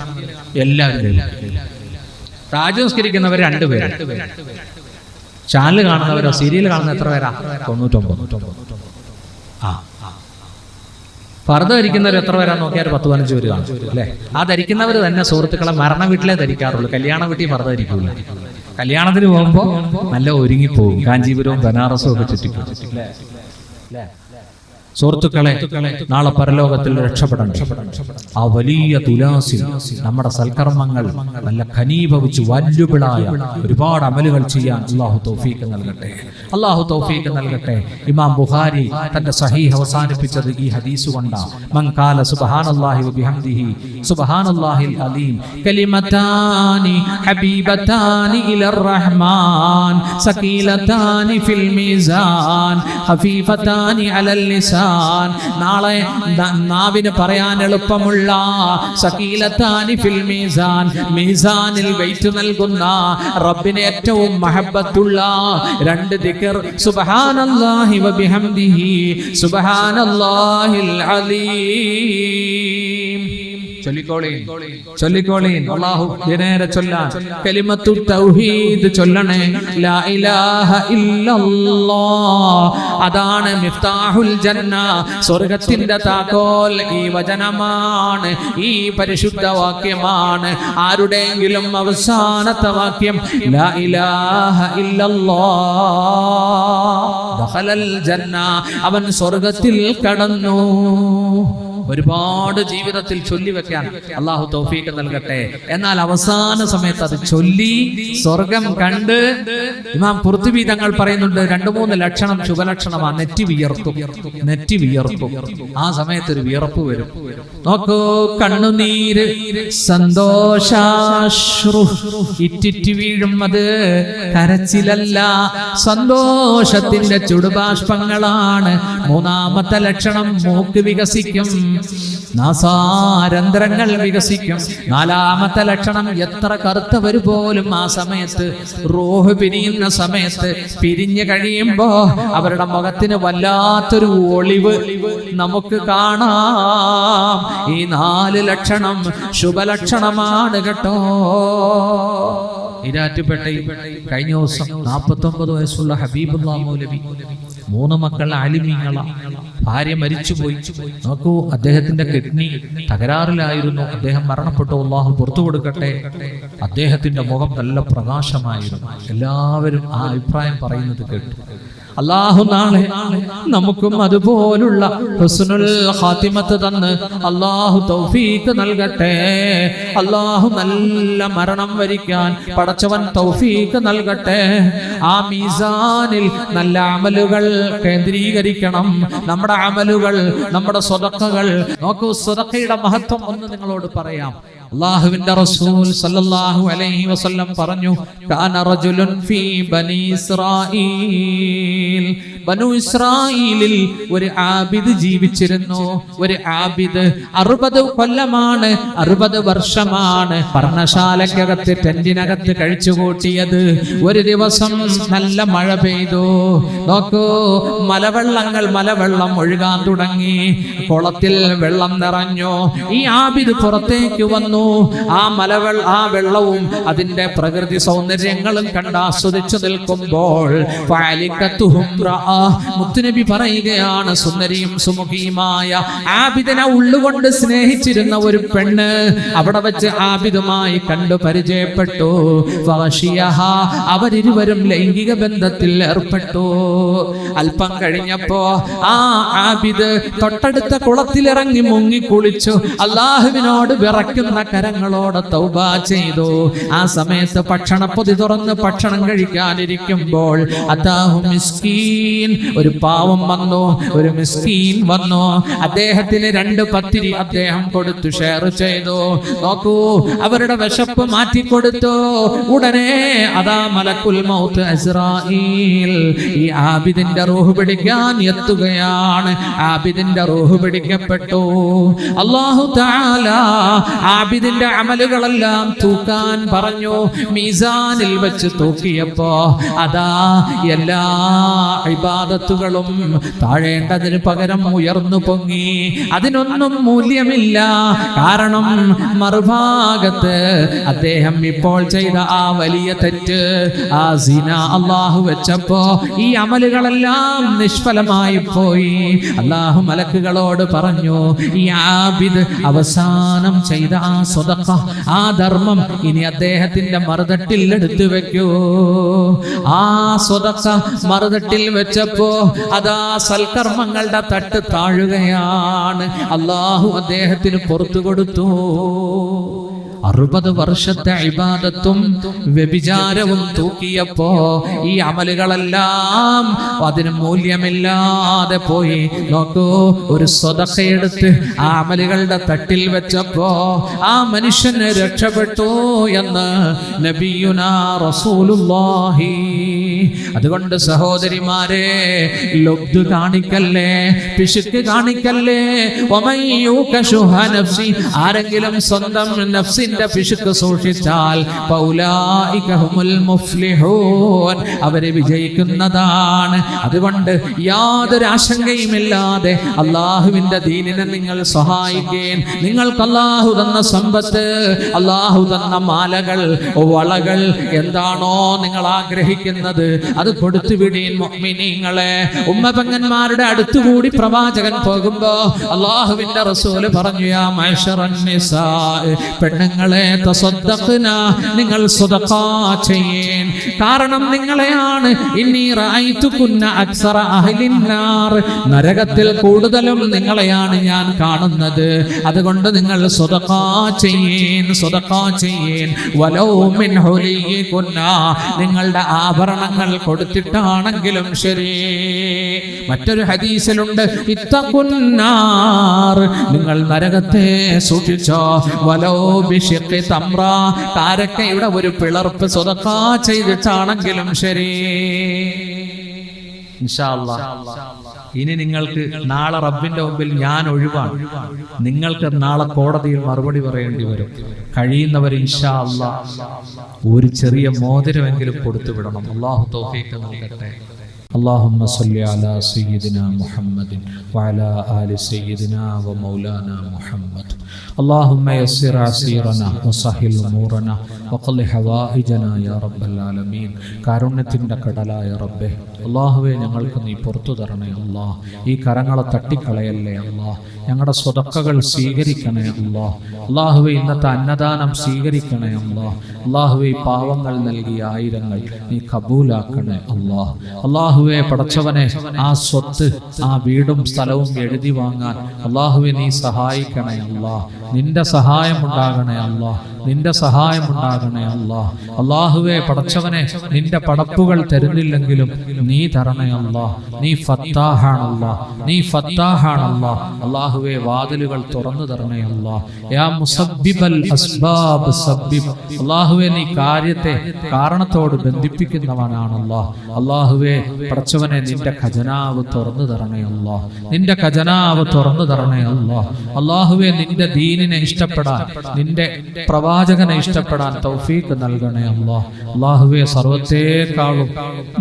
എല്ലാവരും. തഹജ്ജുദ് സ്കരിക്കുന്നവർ 2 പേര്. ചാനൽ കാണുന്നവരോ സീരിയൽ കാണുന്ന എത്ര പേരാ? 99. ഫർദ് ധരിക്കുന്നവർ എത്ര പേരാ നോക്കിയാൽ 10-15 പേര് കാണും അല്ലേ? ആ ധരിക്കുന്നവർ തന്നെ സുഹൃത്തുക്കളെ മരണ വീട്ടിലേ ധരിക്കാറുള്ളൂ, കല്യാണ വീട്ടിൽ ഫർദ് ധരിക്കൂല. കല്യാണത്തിന് പോകുമ്പോൾ നല്ല ഒരുങ്ങിപ്പോകും, കാഞ്ചീപുരവും ബനാറസും ഒക്കെ ചുറ്റിപ്പോകും. സുഹൃത്തുക്കളെ, നാളെ പരലോകത്തിൽ രക്ഷപ്പെടണം. ആ വലിയ തുലാസിൽ നമ്മുടെ സൽക്കർമ്മങ്ങൾ നല്ല ഖനീഭവിച്ച് വല്ലുപിളായ ഒരുപാട് അമലുകൾ ചെയ്യാൻ അല്ലാഹു തൗഫീഖ് നൽകട്ടെ, അല്ലാഹു തൗഫീഖ് നൽകട്ടെ. ഇമാം ബുഖാരി തന്റെ സഹീഹ് അവസാനിപ്പിച്ചത് ഈ ഹദീസ് കൊണ്ടാണ്. മൻ ഖാല സുബ്ഹാനല്ലാഹി വബിഹംദിഹി സുബ്ഹാനല്ലാഹിൽ അലീം കലിമതാനി ഹബീബതാനി ഇലർ റഹ്മാൻ സകീലതാനി ഫിൽ മീസാൻ ഖഫീഫതാനി അലൽ ലിസാൻ. നാളെ നാവിന് പറയാൻ എളുപ്പമുള്ള സകീലത്താനി ഫിൽ മീസാൻ, മീസാനിൽ വെയിറ്റ് നൽകുന്ന റബ്ബിന് ഏറ്റവും മഹബ്ബത്തുള്ള 2 ദിക്ർ സുബ്ഹാനല്ലാഹി വബിഹംദിഹി സുബ്ഹാനല്ലാഹിൽ അലീം. ചൊല്ലിക്കോളീൻ അല്ലാഹു ദിനേരെ ചൊല്ലാൻ. കലിമത്തു തൗഹീദ് ചൊല്ലണേ, ലാ ഇലാഹ ഇല്ലല്ലാഹ്. അതാണ് മിഫ്താഹുൽ ജന്ന, സ്വർഗ്ഗത്തിന്റെ താക്കോൽ ഈ വചനമാണ്, ഈ പരിശുദ്ധ വാക്യമാണ്. ആരുടെയെങ്കിലും അവസാനത്തെ വാക്യം ലാ ഇലാഹ ഇല്ലല്ലാഹ് ദഖലൽ ജന്ന, അവൻ സ്വർഗ്ഗത്തിൽ കടന്നു. ഒരുപാട് ജീവിതത്തിൽ ചൊല്ലി വെക്കാൻ അല്ലാഹു തൗഫീഖ് നൽകട്ടെ. എന്നാൽ അവസാന സമയത്ത് അത് ചൊല്ലി സ്വർഗം കണ്ട് ഇമാം ഖുർത്തുബി തങ്ങൾ പറയുന്നുണ്ട് 2-3 ലക്ഷണം ശുഭലക്ഷണമാണ്. നെറ്റി വിയർക്കും. ആ സമയത്ത് ഒരു വിയർപ്പ് വരും. നോക്കൂ, കണ്ണുനീര് സന്തോഷാശ്രു ഇറ്റിറ്റ് വീഴും. അത് കരച്ചിലല്ല, സന്തോഷത്തിന്റെ ചുടുബാഷ്പങ്ങളാണ്. 3-ാമത്തെ ലക്ഷണം മൂക്ക് വികസിക്കും, നാസാരന്ധ്രങ്ങൾ വികസിക്കും. 4-ാമത്തെ ലക്ഷണം എത്ര കറുത്തവർ പോലും ആ സമയത്ത് റൂഹ് പിരിയുന്ന സമയത്ത് പിരിഞ്ഞു കഴിയുമ്പോ അവരുടെ മുഖത്തിന് വല്ലാത്തൊരു ഒളിവ് നമുക്ക് കാണാം. ഈ 4 ലക്ഷണം ശുഭലക്ഷണമാണ് കേട്ടോ. ഇരാറ്റുപേട്ടയിൽ കഴിഞ്ഞ ദിവസം 49 വയസ്സുള്ള ഹബീബുല്ലാഹ് മൗലവി, 3 മക്കൾ ആലിമീങ്ങളാ, ഭാര്യ മരിച്ചുപോയി. നോക്കൂ, അദ്ദേഹത്തിന്റെ കിഡ്നി തകരാറിലായിരുന്നു. അദ്ദേഹം മരണപ്പെട്ടു, അല്ലാഹു പുറത്തു കൊടുക്കട്ടെ. അദ്ദേഹത്തിന്റെ മുഖം നല്ല പ്രകാശമായിരുന്നു. എല്ലാവരും ആ അഭിപ്രായം പറയുന്നത് കേട്ടു. അല്ലാഹു നാളെ നമുക്കും അതുപോലുള്ള ഹുസ്നുൽ ഖാതിമത്ത് തന്ന് അല്ലാഹു തൗഫീഖ് നൽകട്ടെ. അല്ലാഹു നല്ല മരണം വരിക്കാൻ പടച്ചവൻ തൗഫീഖ് നൽകട്ടെ. ആ മീസാനിൽ നല്ല അമലുകൾ കേന്ദ്രീകരിക്കണം. നമ്മുടെ അമലുകൾ, നമ്മുടെ സ്വതക്കകൾ. നോക്കൂ, സ്വതക്കയുടെ മഹത്വം ഒന്ന് നിങ്ങളോട് പറയാം. അല്ലാഹുവിന്റെ റസൂൽ സല്ലല്ലാഹു അലൈഹി വസല്ലം പറഞ്ഞു, കാന റജുലുൻ ഫീ ബനി ഇസ്രായീൽ, ബനു ഇസ്രായീലിൽ ഒരു ആബിദ് ജീവിച്ചിരുന്നു. ഒരു ആബിദ് 60 കൊല്ലമാണ്, 60 വർഷമാണ് പർണശാലക്കകത്ത്, ടെന്റിനകത്ത് കഴിച്ചുകൂട്ടിയത്. ഒരു ദിവസം നല്ല മഴ പെയ്തു. നോക്കൂ, മലവെള്ളം ഒഴുകാൻ തുടങ്ങി. കുളത്തിൽ വെള്ളം നിറഞ്ഞു. ഈ ആബിദ് പുറത്തേക്ക് വന്നു. ആ വെള്ളവും അതിന്റെ പ്രകൃതി സൗന്ദര്യങ്ങളും കണ്ട് ആസ്വദിച്ചു നിൽക്കുമ്പോൾ മുത്തുനബി പറയുകയാണ്, സുന്ദരിയും സുമുഖിയുമായ ആബിദിനെ ഉള്ളുകൊണ്ട് സ്നേഹിച്ചിരുന്ന ഒരു പെണ്ണ് അവിടെ വെച്ച് ആബിദുമായി കണ്ടു പരിചയപ്പെട്ടു. അവരിരുവരും ലൈംഗിക ബന്ധത്തിൽ ഏർപ്പെട്ടു. അല്പം കഴിഞ്ഞപ്പോ ആ ആബിദ് തൊട്ടടുത്ത കുളത്തിലിറങ്ങി മുങ്ങി കുളിച്ചു. അല്ലാഹുവിനോട് വിറയ്ക്കുന്ന കരങ്ങളോടെ തൗബ ചെയ്തു. ആ സമയത്ത് ഭക്ഷണപ്പൊതി തുറന്ന് ഭക്ഷണം കഴിക്കാനിരിക്കുമ്പോൾ അതാഹു മിസ്കീൻ, ഒരു പാവം വന്നു, ഒരു മിസ്കീൻ വന്നു. അദ്ദേഹത്തിന് 2 പത്തിരി അദ്ദേഹം കൊടുത്തു, ഷെയർ ചെയ്തു. നോക്കൂ, അവരുടെ വിശപ്പ് മാറ്റിക്കൊടുത്തു. ഉടനെ അതാ മലക്കുൽ മൗത്ത് അസ്രായീൽ ഈ ആബിദിന്റെ റൂഹ് പിടിക്കാൻ എത്തുകയാണ്. ആബിദിന്റെ റൂഹ് പിടിക്കപ്പെട്ടു. അല്ലാഹു തആല ആബിദ് ആബിദിന്റെ അമലുകളെല്ലാം തൂക്കാൻ പറഞ്ഞു. മീസാനിൽ വെച്ച് തൂക്കിയപ്പോ അതാ എല്ലാ ഇബാദത്തുകളും താഴേണ്ടതിന് പകരം ഉയർന്നു പൊങ്ങി. അതിനൊന്നും മൂല്യമില്ല. കാരണം മറുഭാഗത്ത് അദ്ദേഹം ഇപ്പോൾ ചെയ്ത ആ വലിയ തെറ്റ്, ആ സിന അല്ലാഹു വെച്ചപ്പോ ഈ അമലുകളെല്ലാം നിഷ്ഫലമായി പോയി. അല്ലാഹു മലക്കുകളോട് പറഞ്ഞു, ഈ ആബിദ് അവസാനം ചെയ്ത ആ സ്വതഖ, ആ ധർമ്മം ഇനി അദ്ദേഹത്തിന്റെ മറുതട്ടിൽ എടുത്തു വെക്കൂ. ആ സ്വതഖ മറുതട്ടിൽ വെച്ചപ്പോ അതാ സൽക്കർമ്മങ്ങളുടെ തട്ട് താഴുകയാണ്. അല്ലാഹു അദ്ദേഹത്തിന് പുറത്തു കൊടുത്തു. 60 വർഷത്തെ ഇബാദത്തും വ്യഭിചാരവും തൂക്കിയപ്പോ ഈ അമലുകളെല്ലാം അതിന് മൂല്യമില്ലാതെ പോയി. നോക്കൂ, ഒരു സ്വതഖയെടുത്ത് ആ അമലുകളുടെ തട്ടിൽ വെച്ചപ്പോ ആ മനുഷ്യന് രക്ഷപ്പെട്ടു എന്ന് നബിയുനാ റസൂലുള്ളാഹി. അതുകൊണ്ട് സഹോദരിമാരെ, ലബ്ദ് കാണിക്കല്ലേ, പിശുക്ക് കാണിക്കല്ലേ. ആരെങ്കിലും സ്വന്തം നഫ്സിന്റെ പിശുക്ക് സൂക്ഷിച്ചാൽ അവരെ വിജയിക്കുന്നതാണ്. അതുകൊണ്ട് യാതൊരു ആശങ്കയുമില്ലാതെ അള്ളാഹുവിന്റെ ദീനിനെ നിങ്ങൾ സഹായിക്കുകയും, നിങ്ങൾക്ക് അള്ളാഹു തന്ന സമ്പത്ത്, അള്ളാഹു തന്ന മാലകൾ, വളകൾ എന്താണോ നിങ്ങൾ ആഗ്രഹിക്കുന്നത് അത് കൊടുത്തുവിടീൻ മുഅ്മിനീങ്ങളെ. ഉമ്മപെങ്ങന്മാരുടെ അടുത്തുകൂടി പ്രവാചകൻ പോകുമ്പോ അള്ളാഹുവിന്റെ റസൂല് പറഞ്ഞു, യാ മഅ്ശറൻ നിസാ, പെണ്ണുങ്ങളെ തസദ്ദഖ്ന, നിങ്ങൾ സദഖ ചെയ്യീൻ. കാരണം നിങ്ങളെയാണ് ഇന്നി റഅയ്തുകുന്ന അക്സറ അഹ്ലിൻ നാർ, നരകത്തിൽ കൂടുതലും നിങ്ങളെയാണ് ഞാൻ കാണുന്നത്. അതുകൊണ്ട് നിങ്ങൾ സദഖ ചെയ്യീൻ, സദഖ ചെയ്യീൻ. വലൗ മിൻ ഹുലിയികുന്ന, നിങ്ങളുടെ ആഭരണങ്ങൾ കൊടുത്തിട്ടാണെങ്കിലും ശരി. മറ്റൊരു ഹദീസിലുണ്ട്, ഇത്തഖുന്നാർ, നിങ്ങൾ നരകത്തെ സൂക്ഷിച്ചോ. വലോ ബിശിഖി തംറ, കാരക്കയുടെ ഒരു പിളർപ്പ് സദഖ ചെയ്തിട്ടാണെങ്കിലും ശരി. ഇൻഷാ അല്ലാഹ് ഇനി നിങ്ങൾക്ക് നാളെ റബ്ബിന്റെ മുമ്പിൽ ഞാൻ ഒഴിവാണ്. നിങ്ങൾക്ക് നാളെ കോടതിയിൽ മറുപടി പറയേണ്ടി വരും. കഴിയുന്നവർ ഇൻഷാ അല്ലാഹ് ഒരു ചെറിയ മോതിരമെങ്കിലും കൊടുത്തു വിടണം. അല്ലാഹു തൗഫീഖ് നൽകട്ടെ. اللهم صل على سيدنا محمد وعلى آل سيدنا ومولانا محمد. اللهم يسر عسيرنا وسهل أمورنا وقل حوائجنا يا رب العالمين. കാരുണ്യത്തിന്റെ കടലായ റബ്ബേ, അല്ലാഹുവേ, ഞങ്ങൾക്ക് നീ പുറത്തു തരണേ അല്ലാഹ്. ഈ കരങ്ങളെ തട്ടിക്കളയല്ലേ അല്ലാഹ്. ഞങ്ങളുടെ സ്വതക്കകൾ സ്വീകരിക്കണേ അല്ലാഹ്. അല്ലാഹുവേ, ഇന്നത്തെ അന്നദാനം സ്വീകരിക്കണേ അല്ലാഹ്. അല്ലാഹുവേ, പാവങ്ങൾ നൽകിയ ആയിരങ്ങൾ നീ കബൂലാക്കണേ അല്ലാഹ്. അല്ലാഹുവേ, പടച്ചവനെ, ആ സ്വത്ത്, ആ വീടും സ്ഥലവും എഴുതി വാങ്ങാൻ അല്ലാഹുവേ നീ സഹായിക്കണേ അല്ലാഹ്. നിന്റെ സഹായം ഉണ്ടാകണേ അല്ലാഹ്. നിന്റെ സഹായം ഉണ്ടാകണേ അല്ലാഹ്. അല്ലാഹുവേ, പടച്ചവനെ, നിന്റെ പടപ്പുകൾ തരുന്നില്ലെങ്കിലും നീ തരണേ അല്ലാഹ്. നീ ഫത്താഹാണല്ലാഹ്, നീ ഫത്താഹാണല്ലാഹ്. അല്ലാഹുവേ, വാതിലുകൾ തുറന്നു തരണേ അല്ലാഹ്. യാ മുസബ്ബിബൽ അസ്ബാബ് സബ്ബിബ്, അല്ലാഹുവേ, നീ കാര്യത്തെ കാരണത്തോട് ബന്ധിപ്പിക്കുന്നവനാണല്ലാഹ്. അല്ലാഹുവേ, പടച്ചവനെ, നിന്റെ ഖജനാവ് തുറന്നു തരണേ അല്ലാഹ്. നിന്റെ ഖജനാവ് തുറന്നു തരണേ അല്ലാഹ്. അല്ലാഹുവേ, നിന്റെ ദീനിനെ ഇഷ്ടപ്പെടാൻ, നിന്റെ പ്രവാചകനെ ഇഷ്ടപ്പെടാൻ തൗഫീഖ് നൽകണേ അല്ലാഹ്. അല്ലാഹുവേ, സർവ്വത്തേക്കാളും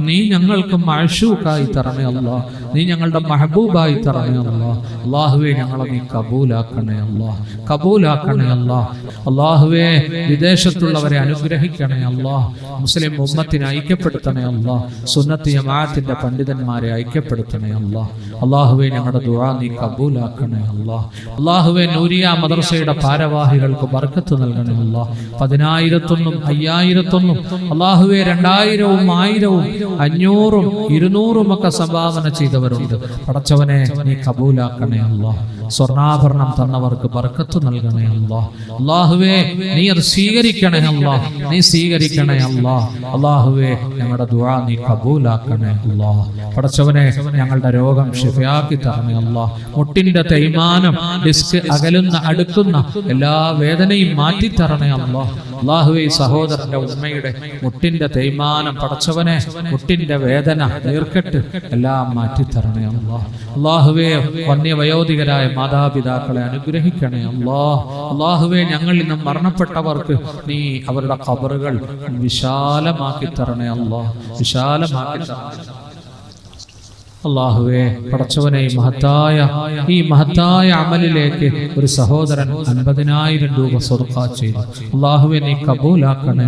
നീ ഞങ്ങൾക്ക് മഅ്ശൂഖായി തരണേ അല്ലാഹ്. നീ ഞങ്ങളുടെ മഹബൂബായി തരണേ അല്ലാഹ്. അല്ലാഹുവേ, ഞങ്ങളെ നീ കബൂലാക്കണേ അല്ലാഹ്, കബൂലാക്കണേ അല്ലാഹ്. അല്ലാഹുവേ, വിദേശത്തുള്ളവരെ അനുഗ്രഹിക്കണേ അല്ലാഹ്. മുസ്ലിം ഉമ്മത്തിനെ ഐക്യപ്പെടുത്തണേ അല്ലാഹ്. സുന്നത്ത് ജമാഅത്തിന്റെ പണ്ഡിതന്മാരെ ഐക്യപ്പെടുത്തണേ അല്ലാഹ്. അല്ലാഹുവേ, ഞങ്ങളുടെ ദുആ നീ കബൂലാക്കണേ അല്ലാഹ്. അല്ലാഹുവേ, നൂരിയ മദ്രസയുടെ ഭാരവാഹികൾക്ക് ബർക്കത്ത് നൽകണേ അല്ലാഹ്. 10,000 5,000 അല്ലാഹുവേ, 2,000 1000 500 200 ഒക്കെ സംഭാവന ചെയ്തവരുണ്ട്. പടച്ചവനെ, നീ കബൂലാക്കണേ അല്ലാഹ്. സ്വർണ്ണാഭരണം തന്നവർക്ക് ബർക്കത്ത് നൽകണേ അല്ലാഹ്. അല്ലാഹുവേ, നീ അത് സ്വീകരിക്കണേ അല്ലാഹ്. നീ സ്വീകരിക്കണേ അല്ലാഹ്. അല്ലാഹുവേ, ഞങ്ങളുടെ ദുആ നീ കബൂലാക്കണേ അല്ലാഹ്. പടച്ചവനെ, ഞങ്ങളുടെ രോഗം ശിഫയാക്കി തരണേ അല്ലാഹ്. മുട്ടിന്റെ തേയ്മാനം, ഡിസ്ക് അകലുന്ന അടുക്കുന്ന എല്ലാ വേദനയും മാറ്റിത്തരണേ അല്ലാഹ്. അല്ലാഹുവേ, സഹോദരന്റെ ഉമ്മയുടെ മുട്ടിന്റെ തേയ്മാനം, പടച്ചവനെ, മുട്ടിന്റെ വേദന, നീർക്കെട്ട് എല്ലാം മാറ്റിത്തരണേ അല്ലാഹ്. അല്ലാഹുവേ, വന്യവയോധികരായ മാതാപിതാക്കളെ അനുഗ്രഹിക്കണേ അല്ലാഹുവേ ഞങ്ങളിൽ നിന്നും മരണപ്പെട്ടവർക്ക് നീ അവരുടെ ഖബറുകൾ വിശാലമാക്കി തരണേ വിശാലമാക്കി തരണേ അല്ലാഹുവേ. പടച്ചവനെ ഈ മഹത്തായ അമലിലേക്ക് ഒരു സഹോദരൻ 50,000 രൂപ സദഖ ചെയ്തു. അല്ലാഹുവേ നീ കബൂലാക്കണേ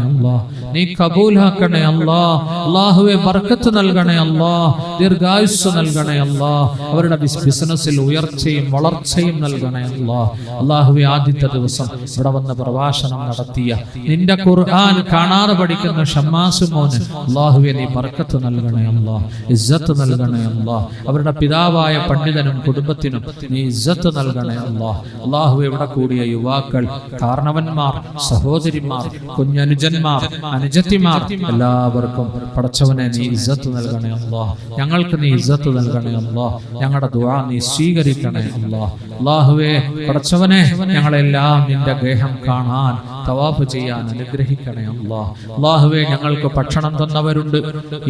നീ കബൂലാക്കണേ അല്ലാഹുവേ ബർക്കത്ത് നൽകണേ ദീർഘായുസ്സ് നൽകണേ അവരുടെ ബിസിനസ്സിൽ ഉയർച്ചയും വളർച്ചയും നൽകണേ അല്ലാഹുവേ. ആദ്യത്തെ ദിവസം ഇവിടെ വന്ന് പ്രഭാഷണം നടത്തിയ നിന്റെ ഖുർആൻ കാണാതെ പഠിക്കുന്ന ഷമ്മാസ് മോന് അല്ലാഹുവേ നീ ബർക്കത്ത് നൽകണേ ഇസ്സത്ത് നൽകണേ അവരുടെ പിതാവായ പണ്ഡിതനും കുടുംബത്തിനും നീ ഇസ്സത്ത് നൽകണേ അല്ലാഹുവേ. ഇവിടെ കൂടിയ യുവാക്കൾ, കാരണവന്മാർ, സഹോദരിമാർ, കുഞ്ഞനുജന്മാർ, അനുജത്തിമാർ എല്ലാവർക്കും പടച്ചവനെ നീ ഇസ്സത്ത് നൽകണേ ഞങ്ങൾക്ക് നീ ഇസ്സത്ത് നൽകണേ ഞങ്ങളുടെ ദുആ നീ സ്വീകരിക്കണേ അല്ലാഹുവേ. പടച്ചവനെ ഞങ്ങളെല്ലാം നിന്റെ ഗേഹം കാണാൻ തവാഫ് ചെയ്യാൻ അനുഗ്രഹിക്കണേ അല്ലാഹുവേ. ഞങ്ങൾക്ക് ഭക്ഷണം തന്നവരുണ്ട്,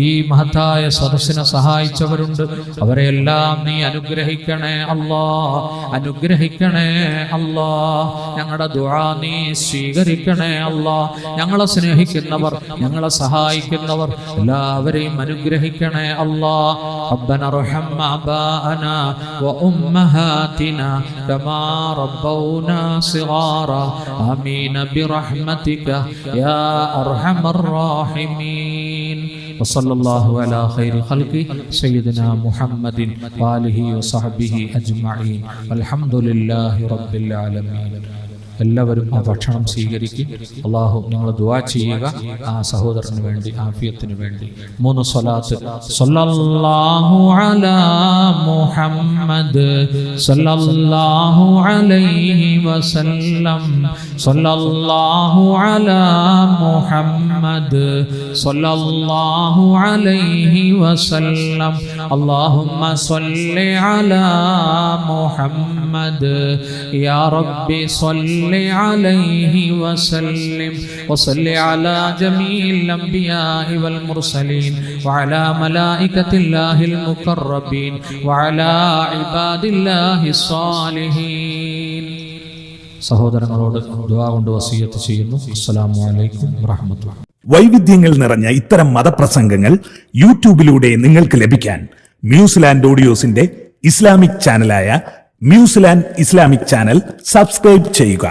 ഈ മഹത്തായ സദസ്സിനെ സഹായിച്ചവരുണ്ട്, അവരെല്ലാം നീ അനുഗ്രഹിക്കണേ അനുഗ്രഹിക്കണേ ഞങ്ങളുടെ ദുആ നീ സ്വീകരിക്കണേ ഞങ്ങളെ സ്നേഹിക്കുന്നവർ, ഞങ്ങളെ സഹായിക്കുന്നവർ എല്ലാവരെയും അനുഗ്രഹിക്കണേ ربنا ارحم آباءنا وأمهاتنا كما ربونا صغارا آمين برحمتك يا أرحم الراحمين وصلى الله على خير خلقه سيدنا محمد وآله وصحبه أجمعين والحمد لله رب العالمين. എല്ലാവരും ആ ഭക്ഷണം സ്വീകരിക്കും. അല്ലാഹു നിങ്ങൾ ദുആ ചെയ്യുക ആ സഹോദരന് വേണ്ടി, ആഫിയത്തിന് വേണ്ടി. 3 സ്വലാത്ത്. സല്ലല്ലാഹു അലാ മുഹമ്മദ് സല്ലല്ലാഹു അലൈഹി വസല്ലം സല്ലല്ലാഹു അലാ മുഹമ്മദ് സല്ലല്ലാഹു അലൈഹി വസല്ലം അല്ലാഹുമ്മ സ്വല്ലി അലാ മുഹമ്മദ് യാ റബ്ബി സ്വല്ലി عليه وسلم وصل على جميع الأنبياء والمرسلين وعلى ملائكة الله المقربين وعلى عباد الله الصالحين. സഹോദരങ്ങളോട് ദുആ കൊണ്ട് വസിയത്ത് ചെയ്യുന്നു. അസ്സലാമു അലൈക്കും വറഹ്മത്തുള്ളാഹി. വൈവിധ്യങ്ങൾ നിറഞ്ഞ ഇത്തരം മതപ്രസംഗങ്ങൾ യൂട്യൂബിലൂടെ നിങ്ങൾക്ക് ലഭിക്കാൻ മ്യൂസിലാൻഡ് ഓഡിയോസിന്റെ ഇസ്ലാമിക് ചാനലായ മ്യൂസിലാൻഡ് ഇസ്ലാമിക് ചാനൽ സബ്സ്ക്രൈബ് ചെയ്യുക.